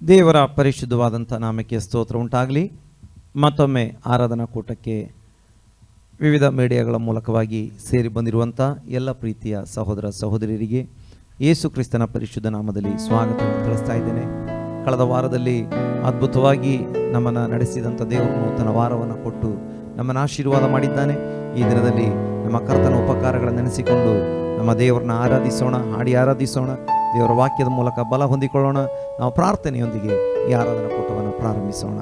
ದೇವರ ಪರಿಶುದ್ಧವಾದಂಥ ನಾಮಕ್ಕೆ ಸ್ತೋತ್ರ ಉಂಟಾಗಲಿ. ಮತ್ತೊಮ್ಮೆ ಆರಾಧನಾ ಕೂಟಕ್ಕೆ ವಿವಿಧ ಮೀಡಿಯಾಗಳ ಮೂಲಕವಾಗಿ ಸೇರಿ ಬಂದಿರುವಂಥ ಎಲ್ಲ ಪ್ರೀತಿಯ ಸಹೋದರ ಸಹೋದರಿಯರಿಗೆ ಯೇಸು ಕ್ರಿಸ್ತನ ಪರಿಶುದ್ಧ ನಾಮದಲ್ಲಿ ಸ್ವಾಗತವನ್ನು ತಿಳಿಸ್ತಾ ಇದ್ದೇನೆ. ಕಳೆದ ವಾರದಲ್ಲಿ ಅದ್ಭುತವಾಗಿ ನಮ್ಮನ್ನು ನಡೆಸಿದಂಥ ದೇವರು ನೂತನ ವಾರವನ್ನು ಕೊಟ್ಟು ನಮ್ಮನ್ನು ಆಶೀರ್ವಾದ ಮಾಡಿದ್ದಾನೆ. ಈ ದಿನದಲ್ಲಿ ನಮ್ಮ ಕರ್ತನ ಉಪಕಾರಗಳನ್ನು ನೆನೆಸಿಕೊಂಡು ನಮ್ಮ ದೇವರನ್ನ ಆರಾಧಿಸೋಣ, ಹಾಡಿ ಆರಾಧಿಸೋಣ. ದೇವರ ವಾಕ್ಯದ ಮೂಲಕ ಬಲ ಹೊಂದಿಕೊಳ್ಳೋಣ. ನಾವು ಪ್ರಾರ್ಥನೆಯೊಂದಿಗೆ ಈ ಆರಾಧನಾ ಕೂಟವನ್ನು ಪ್ರಾರಂಭಿಸೋಣ.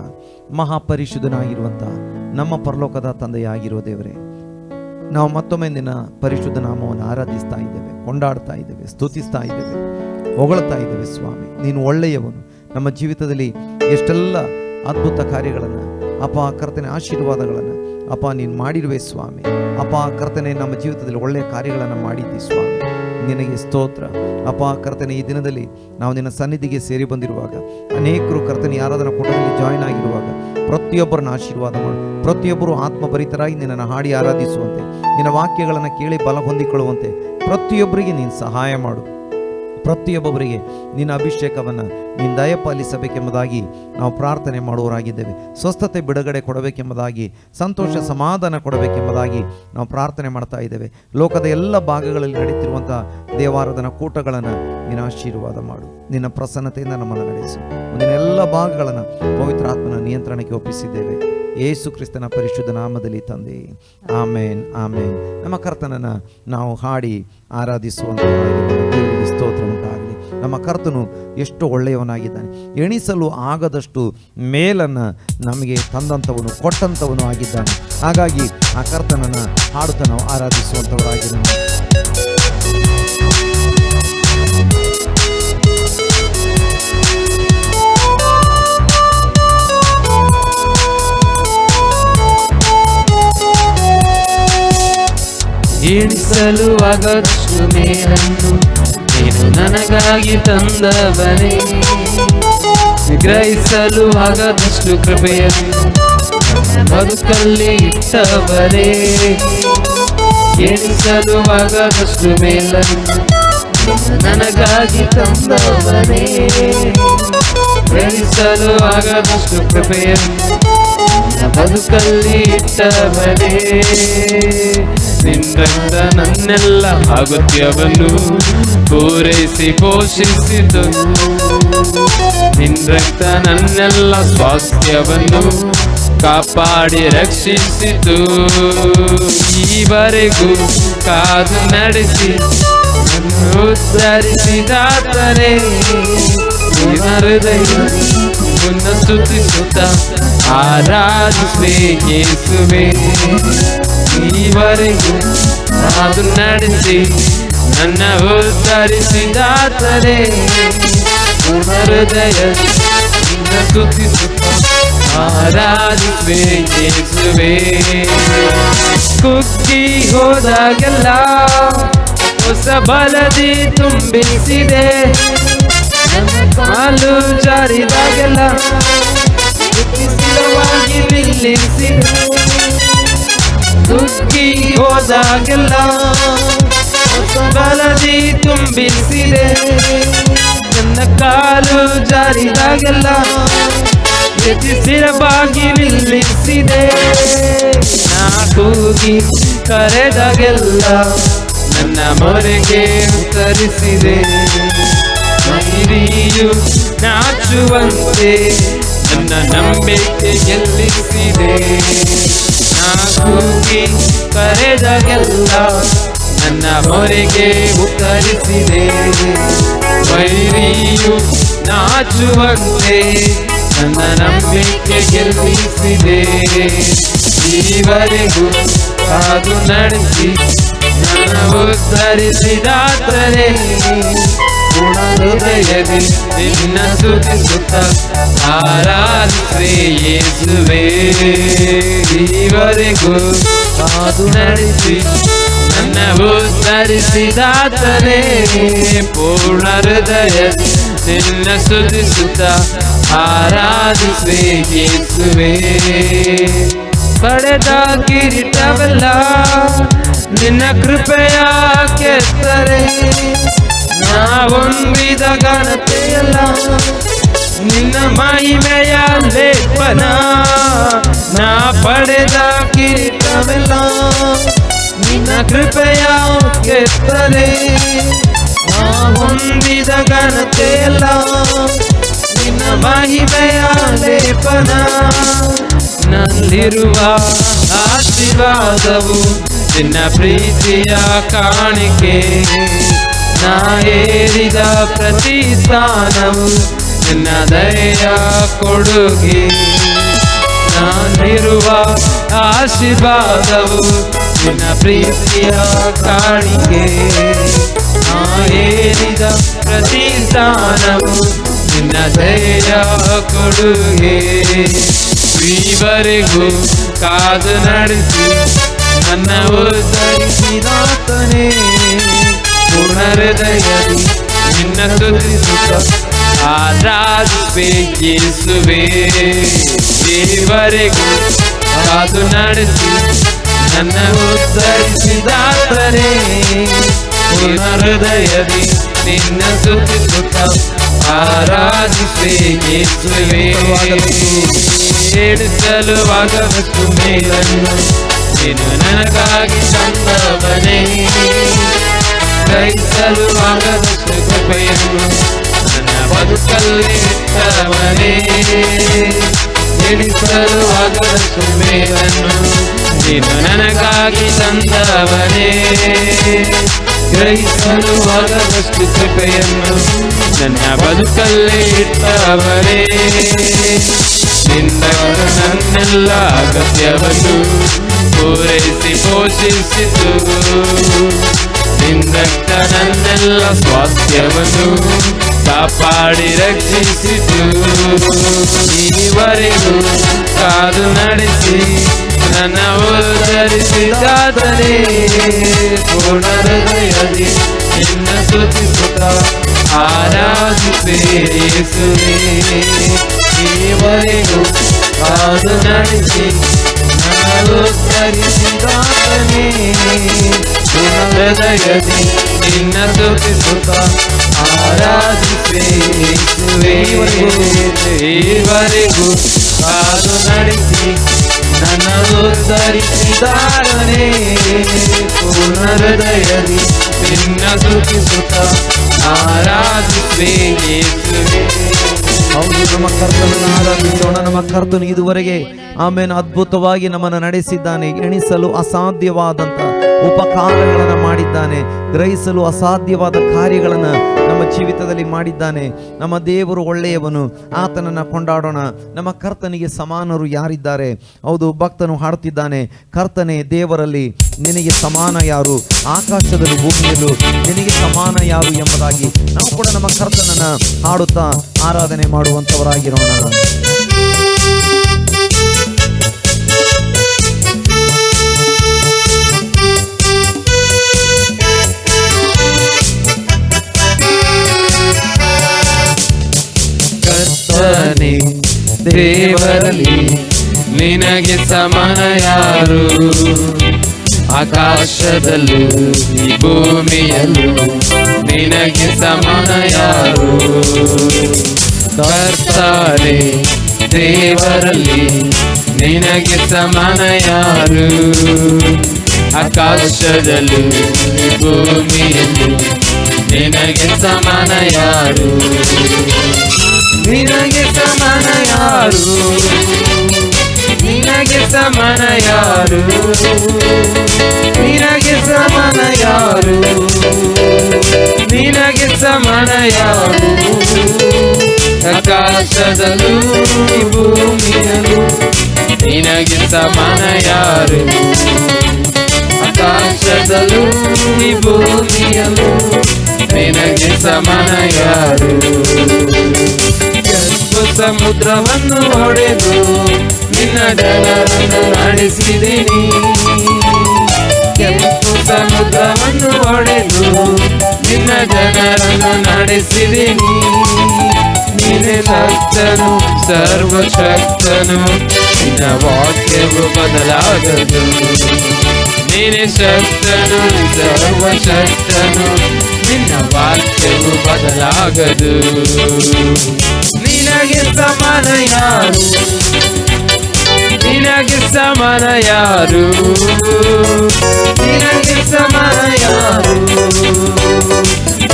ಮಹಾಪರಿಶುದ್ಧನಾಗಿರುವಂಥ ನಮ್ಮ ಪರಲೋಕದ ತಂದೆಯಾಗಿರುವ ದೇವರೇ, ನಾವು ಮತ್ತೊಮ್ಮೆ ನಿನ್ನ ಪರಿಶುದ್ಧ ನಾಮವನ್ನು ಆರಾಧಿಸ್ತಾ ಇದ್ದೇವೆ, ಕೊಂಡಾಡ್ತಾ ಇದ್ದೇವೆ, ಸ್ತುತಿಸ್ತಾ ಇದ್ದೇವೆ, ಹೊಗಳ್ತಾ ಇದ್ದೇವೆ. ಸ್ವಾಮಿ, ನೀನು ಒಳ್ಳೆಯವನು. ನಮ್ಮ ಜೀವಿತದಲ್ಲಿ ಎಷ್ಟೆಲ್ಲ ಅದ್ಭುತ ಕಾರ್ಯಗಳನ್ನು ಅಪ್ಪ ಕರ್ತನೆ, ಆಶೀರ್ವಾದಗಳನ್ನು ಅಪ್ಪ ನೀನು ಮಾಡಿರುವೆ ಸ್ವಾಮಿ. ಅಪ್ಪ ಕರ್ತನೆ, ನಮ್ಮ ಜೀವಿತದಲ್ಲಿ ಒಳ್ಳೆಯ ಕಾರ್ಯಗಳನ್ನು ಮಾಡಿದ್ದಿ ಸ್ವಾಮಿ, ನಿನಗೆ ಸ್ತೋತ್ರ. ಅಪ್ಪ ಕರ್ತನೆ, ಈ ದಿನದಲ್ಲಿ ನಾವು ನಿನ್ನ ಸನ್ನಿಧಿಗೆ ಸೇರಿ ಬಂದಿರುವಾಗ ಅನೇಕರು ಕರ್ತನೆ ಆರಾಧನಾ ಕೂಟದಲ್ಲಿ ಜಾಯ್ನ್ ಆಗಿರುವಾಗ ಪ್ರತಿಯೊಬ್ಬರನ್ನ ಆಶೀರ್ವಾದ ಮಾಡು. ಪ್ರತಿಯೊಬ್ಬರು ಆತ್ಮಭರಿತರಾಗಿ ನಿನ್ನನ್ನು ಹಾಡಿ ಆರಾಧಿಸುವಂತೆ, ನಿನ್ನ ವಾಕ್ಯಗಳನ್ನು ಕೇಳಿ ಬಲ ಹೊಂದಿಕೊಳ್ಳುವಂತೆ ಪ್ರತಿಯೊಬ್ಬರಿಗೆ ನೀನು ಸಹಾಯ ಮಾಡು. ಪ್ರತಿಯೊಬ್ಬರಿಗೆ ನಿನ್ನ ಅಭಿಷೇಕವನ್ನು ನೀನು ದಯಪಾಲಿಸಬೇಕೆಂಬುದಾಗಿ ನಾವು ಪ್ರಾರ್ಥನೆ ಮಾಡುವವರಾಗಿದ್ದೇವೆ. ಸ್ವಸ್ಥತೆ ಬಿಡುಗಡೆ ಕೊಡಬೇಕೆಂಬುದಾಗಿ, ಸಂತೋಷ ಸಮಾಧಾನ ಕೊಡಬೇಕೆಂಬುದಾಗಿ ನಾವು ಪ್ರಾರ್ಥನೆ ಮಾಡ್ತಾ ಇದ್ದೇವೆ. ಲೋಕದ ಎಲ್ಲ ಭಾಗಗಳಲ್ಲಿ ನಡೀತಿರುವಂಥ ದೇವಾರಾಧನಾ ಕೂಟಗಳನ್ನು ನೀನು ಆಶೀರ್ವಾದ ಮಾಡು. ನಿನ್ನ ಪ್ರಸನ್ನತೆಯಿಂದ ನಮ್ಮನ್ನು ನಡೆಸು. ಮುಂದಿನ ಎಲ್ಲ ಭಾಗಗಳನ್ನು ಪವಿತ್ರ ಆತ್ಮನ ನಿಯಂತ್ರಣಕ್ಕೆ ಒಪ್ಪಿಸಿದ್ದೇವೆ. ಯೇಸು ಕ್ರಿಸ್ತನ ಪರಿಶುದ್ಧ ನಾಮದಲ್ಲಿ ತಂದೆ, ಆಮೇನ್ ಆಮೇನ್. ನಮ್ಮ ಕರ್ತನನ್ನು ನಾವು ಹಾಡಿ ಆರಾಧಿಸುವಂಥ ದೇವರಿಗೆ ಸ್ತೋತ್ರ ಉಂಟಾಗಲಿ. ನಮ್ಮ ಕರ್ತನು ಎಷ್ಟು ಒಳ್ಳೆಯವನಾಗಿದ್ದಾನೆ. ಎಣಿಸಲು ಆಗದಷ್ಟು ಮೇಲನ್ನು ನಮಗೆ ತಂದಂಥವನು, ಕೊಟ್ಟಂಥವನು ಆಗಿದ್ದಾನೆ. ಹಾಗಾಗಿ ಆ ಕರ್ತನನ್ನು ಹಾಡುತ್ತಾ ನಾವು ಆರಾಧಿಸುವಂಥವರಾಗಿದ್ದಾನೆ. ಎಣಿಸಲು ಆಗದಷ್ಟು ಮೇಲನ್ನು ನೀನು ನನಗಾಗಿ ತಂದವನೇ, ಗ್ರಹಿಸಲು ಆಗದಷ್ಟು ಕೃಪೆಯನ್ನು ಬದುಕಲ್ಲಿ ಇಟ್ಟವನೇ. ಎಣಿಸಲು ಆಗದಷ್ಟು ಮೇಲನ್ನು ನನಗಾಗಿ ತಂದವನೇ, ಗ್ರಹಿಸಲು ಆಗದಷ್ಟು ಕೃಪೆಯನ್ನು ಬದುಕಲ್ಲಿ ಇಟ್ಟವನೇ. ನಿನ್ನ ನನ್ನೆಲ್ಲ ಅಗತ್ಯವನ್ನು ಪೂರೈಸಿ ಪೋಷಿಸಿತು. ನಿನ್ನ ನನ್ನೆಲ್ಲ ಸ್ವಾಸ್ಥ್ಯವನ್ನು ಕಾಪಾಡಿ ರಕ್ಷಿಸಿತು. ಈವರೆಗೂ ಕಾದು ನಡೆಸಿ ಉದ್ಧರಿಸಿದಾತನೇ, ಹೃದಯ ಮುನ್ನ ಸ್ತುತಿಸುತ್ತ ಆರಾಧಿಸುವೆ ಯೇಸುವೆ. ಈವರೆಗೂ ಕಾದು ನಡೆಸಿ ನನ್ನ ಉದ್ಧರಿಸಿದಾತನೇ, ಹೃದಯ ಮುನ್ನ ಸ್ತುತಿಸುತ್ತ ಆರಾಧಿಸುವೆ ಯೇಸುವೆ. ಕುಗ್ಗಿ ಹೋದಾಗೆಲ್ಲ ಹೊಸ ಬಲದಿ ತುಂಬಿಸಿದೆ. ಕಾಲು ಜಾರಿದಾಗೆಲ್ಲ ಸ್ಥಿರವಾಗಿ ನಿಲ್ಲಿಸಿದೆ. ಕುಗ್ಗಿ ಹೋದಾಗೆಲ್ಲ ಹೊಸ ಬಲದಿ ತುಂಬಿಸಿದೆ. ನನ್ನ ಕಾಲು ಜಾರಿದಾಗೆಲ್ಲ ಸ್ಥಿರವಾಗಿ ನಿಲ್ಲಿಸಿದೆ. ನಾ ಕೂಗಿ ಕರೆದಾಗೆಲ್ಲ ನನ್ನ ಮೊರೆಗೆ ಉತ್ತರಿಸಿದೆ. ಮೈರಿಯು ನಾಚುವಂತೆ ನನ್ನ ನಂಬಿಕೆ ಗೆಲ್ಲಿಸಿದೆ. ನಾ ಕೂಗಿ ಕರೆದಾಗೆಲ್ಲ ನನ್ನ ಮೊರೆಗೆ ಉತ್ತರಿಸಿದೆ. ಮೈರಿಯು ನಾಚುವಂತೆ ನನ್ನ ನಂಬಿಕೆ ಗೆಲ್ಲಿಸಿದೆ. ಈವರೆಗೂ ಕಾದು ನಡೆಸಿ ನನ್ನ ಉದ್ಧರಿಸಿದಾತನೇ, ಹೃದಯದಿ ನಿನ್ನ ಸ್ತುತಿಸುತ್ತ ಆರಾಧಿಸುವೆ ಯೇಸುವೆ. ಈವರೆಗೂ ಕಾದು ನಡೆಸಿ ನನ್ನ ಉದ್ಧರಿಸಿದಾತನೇ, ಪೂರ್ಣ ಹೃದಯ ನಿನ್ನ ಸ್ತುತಿಸುತ್ತ ಆರಾಧಿಸುವೆ ಯೇಸುವೆ. ಪಡೆದ ಕಿರೀಟವೆಲ್ಲ ನಿನ್ನ ಕೃಪೆಯ ಕೆತ್ತರೆ, ನಾವೊಂದಿದ ಘನತೆಯಲ್ಲ ನಿನ್ನ ಮಹಿಮೆಯ ಲೇಪನ ನಾ ಪಡೆದ ಕಿರೀಟವೆಲ್ಲ ನಿನ್ನ ಕೃಪೆಯ ಕೆತ್ತನೆ ನಾ ಹೊಂದಿದ ಘನತೆಯಲ್ಲ ನಿನ್ನ ಮಹಿಮೆಯ ಲೇಪನ ನಲ್ಲಿರುವ ಆಶೀರ್ವಾದವು ನಿನ್ನ ಪ್ರೀತಿಯ ಕಾಣಿಕೆ ನಾ ಏರಿದ ಪ್ರತಿ ಸ್ಥಾನವು ನಿನ್ನ ದಯೆಯ ಕೊಡುಗೆ ನಾನಿರುವ ಆಶೀರ್ವಾದವು ನಿನ್ನ ಪ್ರೀತಿಯ ಕಾಣಿಕೆ ನಾ ಏರಿದ ಪ್ರತಿ ಸ್ಥಾನವು ನಿನ್ನ ದಯೆಯ ಕೊಡುಗೆ ಈವರೆಗೂ ಕಾದು ನಡೆಸಿ ನನ್ನ ಉದ್ಧರಿಸಿದಾತನೇ ಪೂರ್ಣ ಹೃದಯದಿ ನಿನ್ನ ಸ್ತುತಿಸುತ್ತ ಆರಾಧಿಸುವೆ ಯೇಸುವೇ ಈವರೆಗೂ ಕಾದು ನಡೆಸಿ ನನ್ನ ಉದ್ಧರಿಸಿದಾತನೇ ಪೂರ್ಣ ಹೃದಯದಿ ನಿನ್ನ ಸ್ತುತಿಸುತ್ತ ಆರಾಧಿಸುವೆ ಯೇಸುವೇ ಸಲುವಾಗವಷ್ಟು ಮೇಲನ್ನು ನೀನು ನನಗಾಗಿ ತಂದವನೇ ಸಲುವಾಗದಷ್ಟು ಕೃಪೆಯನ್ನು ನನ್ನ ಬದುಕಲ್ಲಿ ಇಟ್ಟವನೇ ಸಲುವಾಗದಷ್ಟು ಮೇಲನ್ನು ನೀನು ನನಗಾಗಿ ತಂದವನೇ ಗ್ರಹಿಸಲುವಾಗದಷ್ಟು ಕೃಪೆಯನ್ನು ನನ್ನ ಬದುಕಲ್ಲಿ ಇಟ್ಟವನೇ ನಿಂದವರು ನನ್ನೆಲ್ಲ ಅಗತ್ಯವನ್ನು ಪೂರೈಸಿ ಪೋಷಿಸಿತು ನಿಂದಕ್ಕ ನನ್ನೆಲ್ಲ ಸ್ವಾಸ್ಥ್ಯವನ್ನು ಕಾಪಾಡಿ ರಕ್ಷಿಸಿತು ಈವರೆಗೂ ಕಾದು ನಡೆಸಿ ನನ್ನ ಉದ್ಧರಿಸಿದಾತನೇ ಪೂರ್ಣ ಹೃದಯದಿ ನಿನ್ನ ಸ್ತುತಿಸುತ್ತ ಆರಾಧಿಸುವೆ ಯೇಸುವೇ ಈವರೆಗೂ ಕಾದು ನಡೆಸಿ ನನ್ನ ಉದ್ಧರಿಸಿದಾತನೇ ಪೂರ್ಣ ಹೃದಯದಿ ನಿನ್ನ ಸ್ತುತಿಸುತ್ತ ಆರಾಧಿಸುವೆ ಯೇಸುವೇ ಈವರೆಗೂ ಕಾದು ನಡೆಸಿ ನನ್ನ ಉದ್ಧರಿಸಿದಾತನೇ ಪೂರ್ಣ ಹೃದಯದಿ ನಿನ್ನ ಸ್ತುತಿಸುತ್ತ ಆರಾಧಿಸುವೆ ಯೇಸುವೇ. ಹೌದು, ನಮ್ಮ ಕರ್ತನನ್ನು ಆರಾಧಿಸೋಣ. ನಮ್ಮ ಕರ್ತನು ಇದುವರೆಗೆ ಆಮೇಲೆ ಅದ್ಭುತವಾಗಿ ನಮ್ಮನ್ನು ನಡೆಸಿದ್ದಾನೆ. ಎಣಿಸಲು ಅಸಾಧ್ಯವಾದಂಥ ಉಪಕಾರಗಳನ್ನು ಮಾಡಿದ್ದಾನೆ. ಗ್ರಹಿಸಲು ಅಸಾಧ್ಯವಾದ ಕಾರ್ಯಗಳನ್ನು ನಮ್ಮ ಜೀವಿತದಲ್ಲಿ ಮಾಡಿದ್ದಾನೆ. ನಮ್ಮ ದೇವರು ಒಳ್ಳೆಯವನು, ಆತನನ್ನು ಕೊಂಡಾಡೋಣ. ನಮ್ಮ ಕರ್ತನಿಗೆ ಸಮಾನರು ಯಾರಿದ್ದಾರೆ? ಹೌದು, ಭಕ್ತನು ಹಾಡುತ್ತಿದ್ದಾನೆ, ಕರ್ತನೇ ದೇವರಲ್ಲಿ ನಿನಗೆ ಸಮಾನ ಯಾರು? ಆಕಾಶದಲ್ಲೂ ಭೂಮಿಯಲ್ಲೂ ನಿನಗೆ ಸಮಾನ ಯಾರು ಎಂಬುದಾಗಿ ನಾವು ಕೂಡ ನಮ್ಮ ಕರ್ತನನ್ನು ಹಾಡುತ್ತಾ ಆರಾಧನೆ ಮಾಡುವಂಥವರಾಗಿರೋಣ. ಕರ್ತನೇ ದೇವರಲ್ಲಿ ನಿನಗೆ ಸಮಾನ ಯಾರು? ಆಕಾಶದಲ್ಲೂ ಈ ಭೂಮಿಯಲ್ಲೂ ನಿನಗೆ ಸಮಾನ ಯಾರು? ಕರ್ತನೇ ದೇವರಲ್ಲಿ ನಿನಗೆ ಸಮಾನ ಯಾರು? ಆಕಾಶದಲ್ಲೂ ಈ ಭೂಮಿಯಲ್ಲೂ ನಿನಗೆ ಸಮಾನ ಯಾರು? ನಿನಗೆ ಸಮಾನ ಯಾರು? ನಿನಗೆ ಸಮಾನ ಯಾರು? ನಿನಗೆ ಸಮಾನ ಯಾರು? ನಿನಗೆ ಸಮಾನ ಯಾರು? ಆಕಾಶದಲ್ಲೂ ಈ ಭೂಮಿಯಲ್ಲೂ ನಿನಗೆ ಸಮಾನ ಯಾರು? ಆಕಾಶದಲ್ಲೂ ಈ ಭೂಮಿಯಲ್ಲೂ ನಿನಗೆ ಸಮಾನ ಯಾರು? ಕೆಂಪು ಸಮುದ್ರವನ್ನು ಹೊಡೆದು ನಿನ್ನ ಜನರನ್ನು ನಡೆಸಿದಿನಿ. ಕೆಂಪು ಸಮುದ್ರವನ್ನು ಹೊಡೆದು ನಿನ್ನ ಜನರನ್ನು ನಡೆಸಿದಿನಿ. ನೀನೇ ಶಕ್ತನು, ಸರ್ವಶಕ್ತನು, ನಿನ್ನ ವಾಕ್ಯವು ಬದಲಾಗದು. ನೀನೇ ಶಕ್ತನು, ಸರ್ವಶಕ್ತನು, ನಿನ್ನ ವಾಕ್ಯವು ಬದಲಾಗದು. ನಿನಗೆ ನಿನಗೆ ಸಮಾನ ಯಾರು, ನಿನಗೆ ಸಮಾನ ಯಾರು, ನಿನಗೆ ಸಮಾನ ಯಾರು,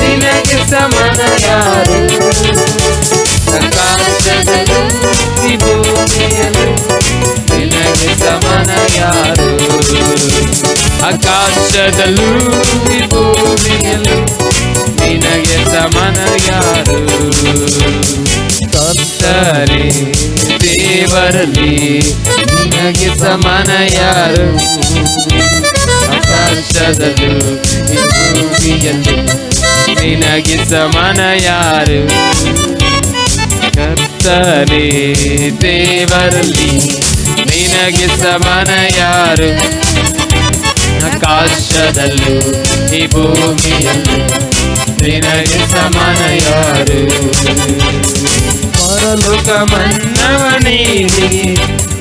ನಿನಗೆ ಸಮಾನ ಯಾರು. ಆಕಾಶದಲ್ಲೂ ಈ ಭೂಮಿಯಲ್ಲೂ ನಿನಗೆ ಸಮಾನ ಯಾರು, ಆಕಾಶದಲ್ಲೂ ಈ ಭೂಮಿಯಲ್ಲೂ ನಿನಗೆ ಸಮಾನ ಯಾರು. ಕರ್ತನೇ ದೇವರಲ್ಲಿ ನಿನಗೆ ಸಮಾನ ಯಾರು, ಆಕಾಶದಲ್ಲೂ ಈ ಭೂಮಿಯಲ್ಲೂ ನಿನಗೆ ಸಮಾನ ಯಾರು. ಕರ್ತನೇ ದೇವರಲ್ಲಿ ನಿನಗೆ ಸಮಾನ ಯಾರು, ಆಕಾಶದಲ್ಲೂ ಈ ಭೂಮಿಯಲ್ಲೂ ನಿನಗೆ ಸಮಾನ ಯಾರು. ಪರಲೋಕ ಮನ್ನವ ನೀಡಿ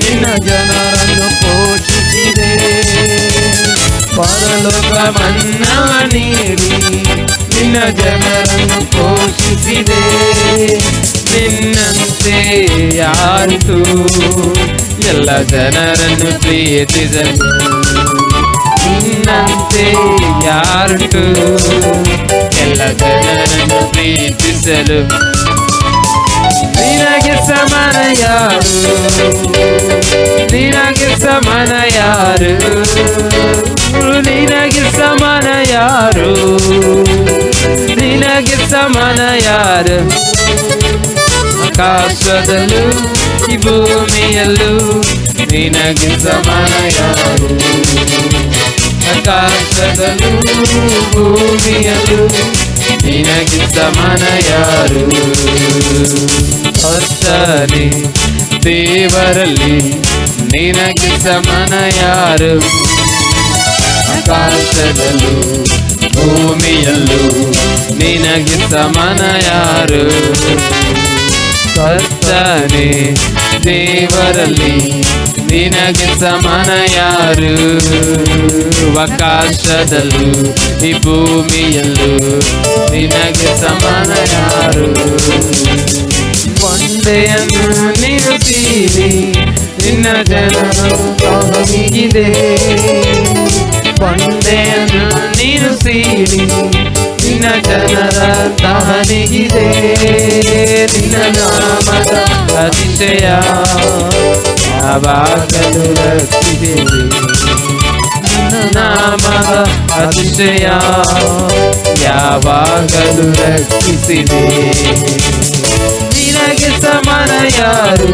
ನಿನ್ನ ಜನರನ್ನು ಪೋಷಿಸಿದೆ, ಪರಲೋಕ ಮನ್ನವ ನೀಡಿ ನಿನ್ನ ಜನರನ್ನು ಪೋಷಿಸಿದೆ. ನಿನ್ನಂತೆ ಯಾರಿಗೂ ಎಲ್ಲ ಜನರನ್ನು ಪ್ರೀತಿಸಲು, ನಿನ್ನಂತೆ ಯಾರಿಗೂ ಎಲ್ಲ ಜನರನ್ನು ಪ್ರೀತಿಸಲು. ನಿನಗೆ ಸಮಾನ ಯಾರು, ನಿನಗೆ ಸಮಾನ ಯಾರು, ನಿನಗೆ ಸಮಾನ ಯಾರು, ನಿನಗೆ ಸಮಾನ ಯಾರು. ಆಕಾಶದಲ್ಲೂ ಈ ಭೂಮಿಯಲ್ಲೂ ನಿನಗೆ ಸಮಾನ ಯಾರು, ಆಕಾಶದಲ್ಲೂ ಭೂಮಿಯಲ್ಲೂ ನಿನಗೆ ಸಮಾನ ಯಾರು. ಕರ್ತನೇ ದೇವರಲ್ಲಿ ನಿನಗೆ ಸಮಾನ ಯಾರು, ಆಕಾಶದಲ್ಲೂ ಭೂಮಿಯಲ್ಲೂ ನಿನಗೆ ಸಮಾನ ಯಾರು. ಕರ್ತನೇ ದೇವರಲ್ಲಿ ನಿನಗೆ ಸಮಾನ ಯಾರು, ಆಕಾಶದಲ್ಲೂ ಈ ಭೂಮಿಯಲ್ಲೂ ನಿನಗೆ ಸಮಾನ ಯಾರು. ಬಂಡೆಯನ್ನು ನೀನು ತೀರಿ ನಿನ್ನ ಜನರು ದಾಹವಿಗಿದೆ, ಬಂಡೆಯನ್ನು ನೀನು ಸೀರಿ ನಿನ್ನ ಜನರ ದಾಹವಿಗಿದೆ. ನಿನ್ನ ನಾಮದ ಅತಿಶಯ ಯಾವಾಗಲೂ ರಕ್ಷಿಸಿದೆ, ನಿನ್ನ ನಾಮದ ಅತಿಶಯ ಯಾವಾಗಲೂ ರಕ್ಷಿಸಿದೆ. ನಿನಗೆ ಸಮಾನ ಯಾರು,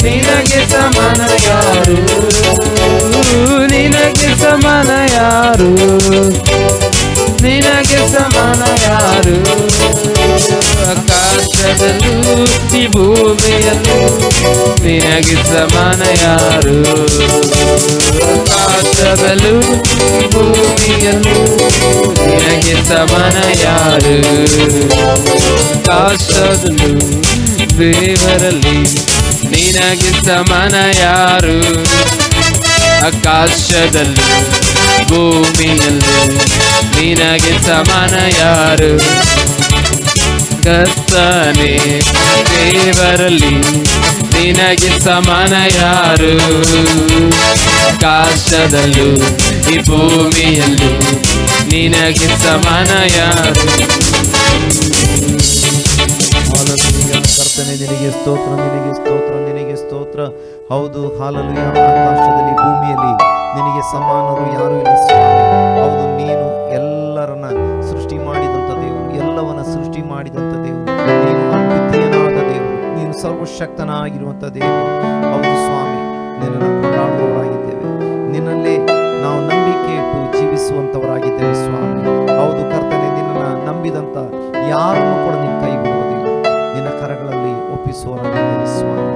ನಿನಗೆ ಸಮಾನ ಯಾರು, ನಿನಗೆ ಸಮಾನ ಯಾರು, ನಿನಗೆ ಸಮಾನ ಯಾರು. ಆಕಾಶದಲ್ಲೂ ಈ ಭೂಮಿಯಲ್ಲೂ ನಿನಗೆ ಸಮಾನ ಯಾರು, ಆಕಾಶದಲ್ಲೂ ಭೂಮಿಯಲ್ಲೂ ನಿನಗೆ ಸಮಾನ ಯಾರು. ಆಕಾಶದಲ್ಲೂ ದೇವರಲ್ಲಿ ನಿನಗೆ ಸಮಾನ ಯಾರು, ಆಕಾಶದಲ್ಲೂ ಭೂಮಿಯಲ್ಲೂ ನಿನಗೆ ಸಮಾನ ಯಾರು. ಕರ್ತನೇ ದೇವರಲ್ಲಿ ನಿನಗೆ ಸಮಾನ ಯಾರು, ಆಕಾಶದಲ್ಲೂ ಈ ಭೂಮಿಯಲ್ಲೂ ನಿನಗೆ ಸಮಾನ ಯಾರು. ಕರ್ತನೆ ನಿನಗೆ ಸ್ತೋತ್ರ, ನಿನಗೆ ಸ್ತೋತ್ರ, ನಿನಗೆ ಸ್ತೋತ್ರ. ಹೌದು, ಹಾಲೆಲೂಯಾ. ಆಕಾಶದಲ್ಲಿ ಭೂಮಿಯಲ್ಲಿ ನಿನಗೆ ಸಮಾನರು ಯಾರು ಇಲ್ಲ ಸ್ವಾಮಿ. ಹೌದು, ನೀನು ಎಲ್ಲರನ್ನ ಸೃಷ್ಟಿ ಮಾಡಿದಂಥ ದೇವರು, ಎಲ್ಲವನ್ನ ಸೃಷ್ಟಿ ಮಾಡಿದಂಥ ದೇವರು, ನೀನು ಅದ್ವಿತೀಯನಾದ ದೇವರು, ನೀನು ಸರ್ವಶಕ್ತನಾಗಿರುವಂಥ ದೇವರು. ಹೌದು ಸ್ವಾಮಿ, ನಿನ್ನನ್ನು ಕೊಂಡಾಡುವವರಾಗಿದ್ದೇವೆ, ನಿನ್ನಲ್ಲೇ ನಾವು ನಂಬಿಕೆ ಇಟ್ಟು ಜೀವಿಸುವಂಥವರಾಗಿದ್ದೇವೆ ಸ್ವಾಮಿ. ಹೌದು ಕರ್ತನೆ, ನಿನ್ನನ್ನು ನಂಬಿದಂಥ ಯಾರನ್ನು ಕೂಡ ನಿನ್ನ ಕೈ ಬಿಡುವುದಿಲ್ಲ, ನಿನ್ನ ಕರಗಳಲ್ಲಿ ಒಪ್ಪಿಸುವವರಾಗಿದ್ದೇವೆ ಸ್ವಾಮಿ.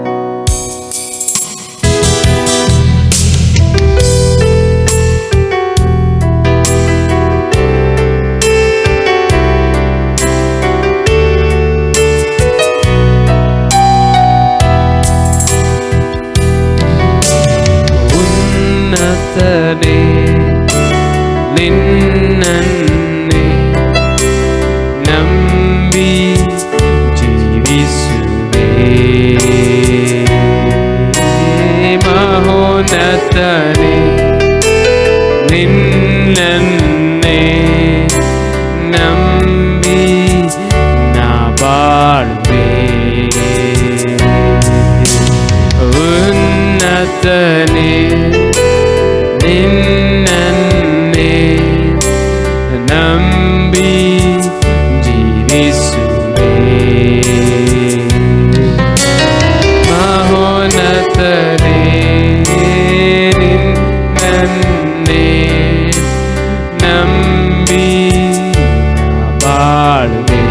ಉನ್ನತನೇ ನಿನ್ನನ್ನೇ ನಂಬಿ ಕರ್ತನೇ ನಿನ್ನನ್ನೇ ನಂಬಿ ನಾ ಬಾಳ್ವೆ. ಉನ್ನತನೇ ನಿನ್ನನ್ನೇ ನಂಬಿ ಜೀವಿಸುವೆ. ಮಹೋನ್ನತನೇ ನಿನ್ನನ್ನೇ ನಂಬಿ ಬಾಳುವೆ.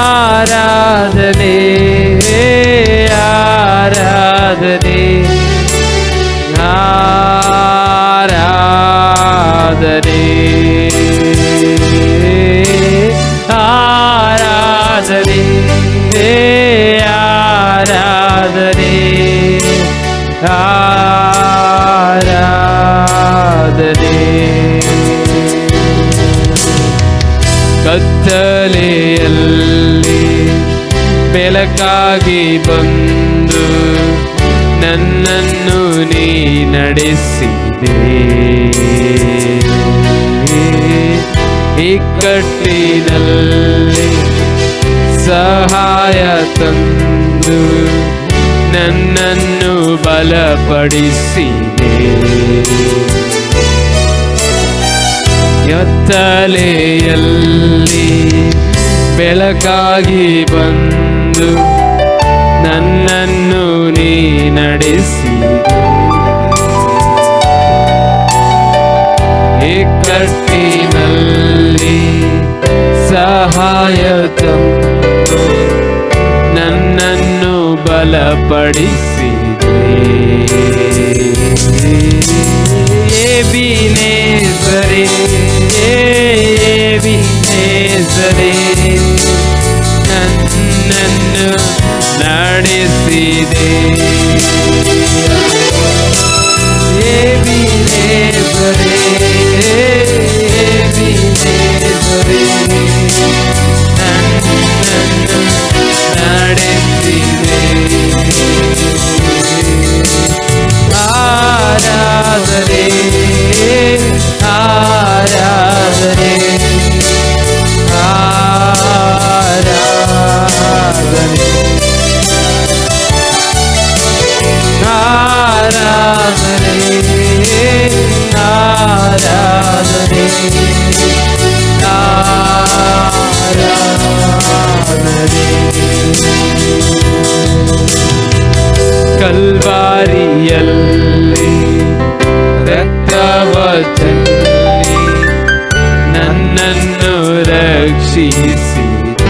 ಆರಾಧನೆ ಆರಾಧನೆ ಆರಾಧನೆ ಆರಾಧನೆ ಆರಾಧನೆ ಆರಾಧನೆ. ಕತ್ತಲೆಯಲ್ಲಿ ಬೆಳಕಾಗಿ ಬಂದು ನನ್ನನ್ನು ನೀ ನಡೆಸಿದೆ. ಇಕ್ಕಟ್ಟಿನಲ್ಲಿ ಸಹಾಯ ತಂದು ನನ್ನನ್ನು ಬಲಪಡಿಸಿದೆ. ಕತ್ತಲೆಯಲ್ಲಿ ಬೆಳಕಾಗಿ ಬಂದು ನನ್ನನ್ನು ನೀ ನಡೆಸಿದೆ. ಇಕ್ಕಟ್ಟಿನಲ್ಲಿ ಸಹಾಯ ತಂದು ನನ್ನನ್ನು ಬಲಪಡಿಸಿದೆ. ಎಬಿನೇಜರೇ ಎಬಿನೇಜರೇ ನನ್ನನ್ನು ನಡೆಸಿದೆ. ಎಬಿನೇಜರೇ ಎಬಿನೇಜರೇ ನನ್ನನ್ನು ನಡೆಸಿದೆ. ಆರಾಧನೆ ಆರಾಧನೆ ಆರಾಧನೆ ಆರಾಧನೆ ಆರಾಧನೆ ಆರಾಧನೆ. ಕಲ್ವಾರಿಯಲ್ಲಿ ರಕ್ತವ ಚೆಲ್ಲಿ ನನ್ನನ್ನು ರಕ್ಷಿಸಿದೆ.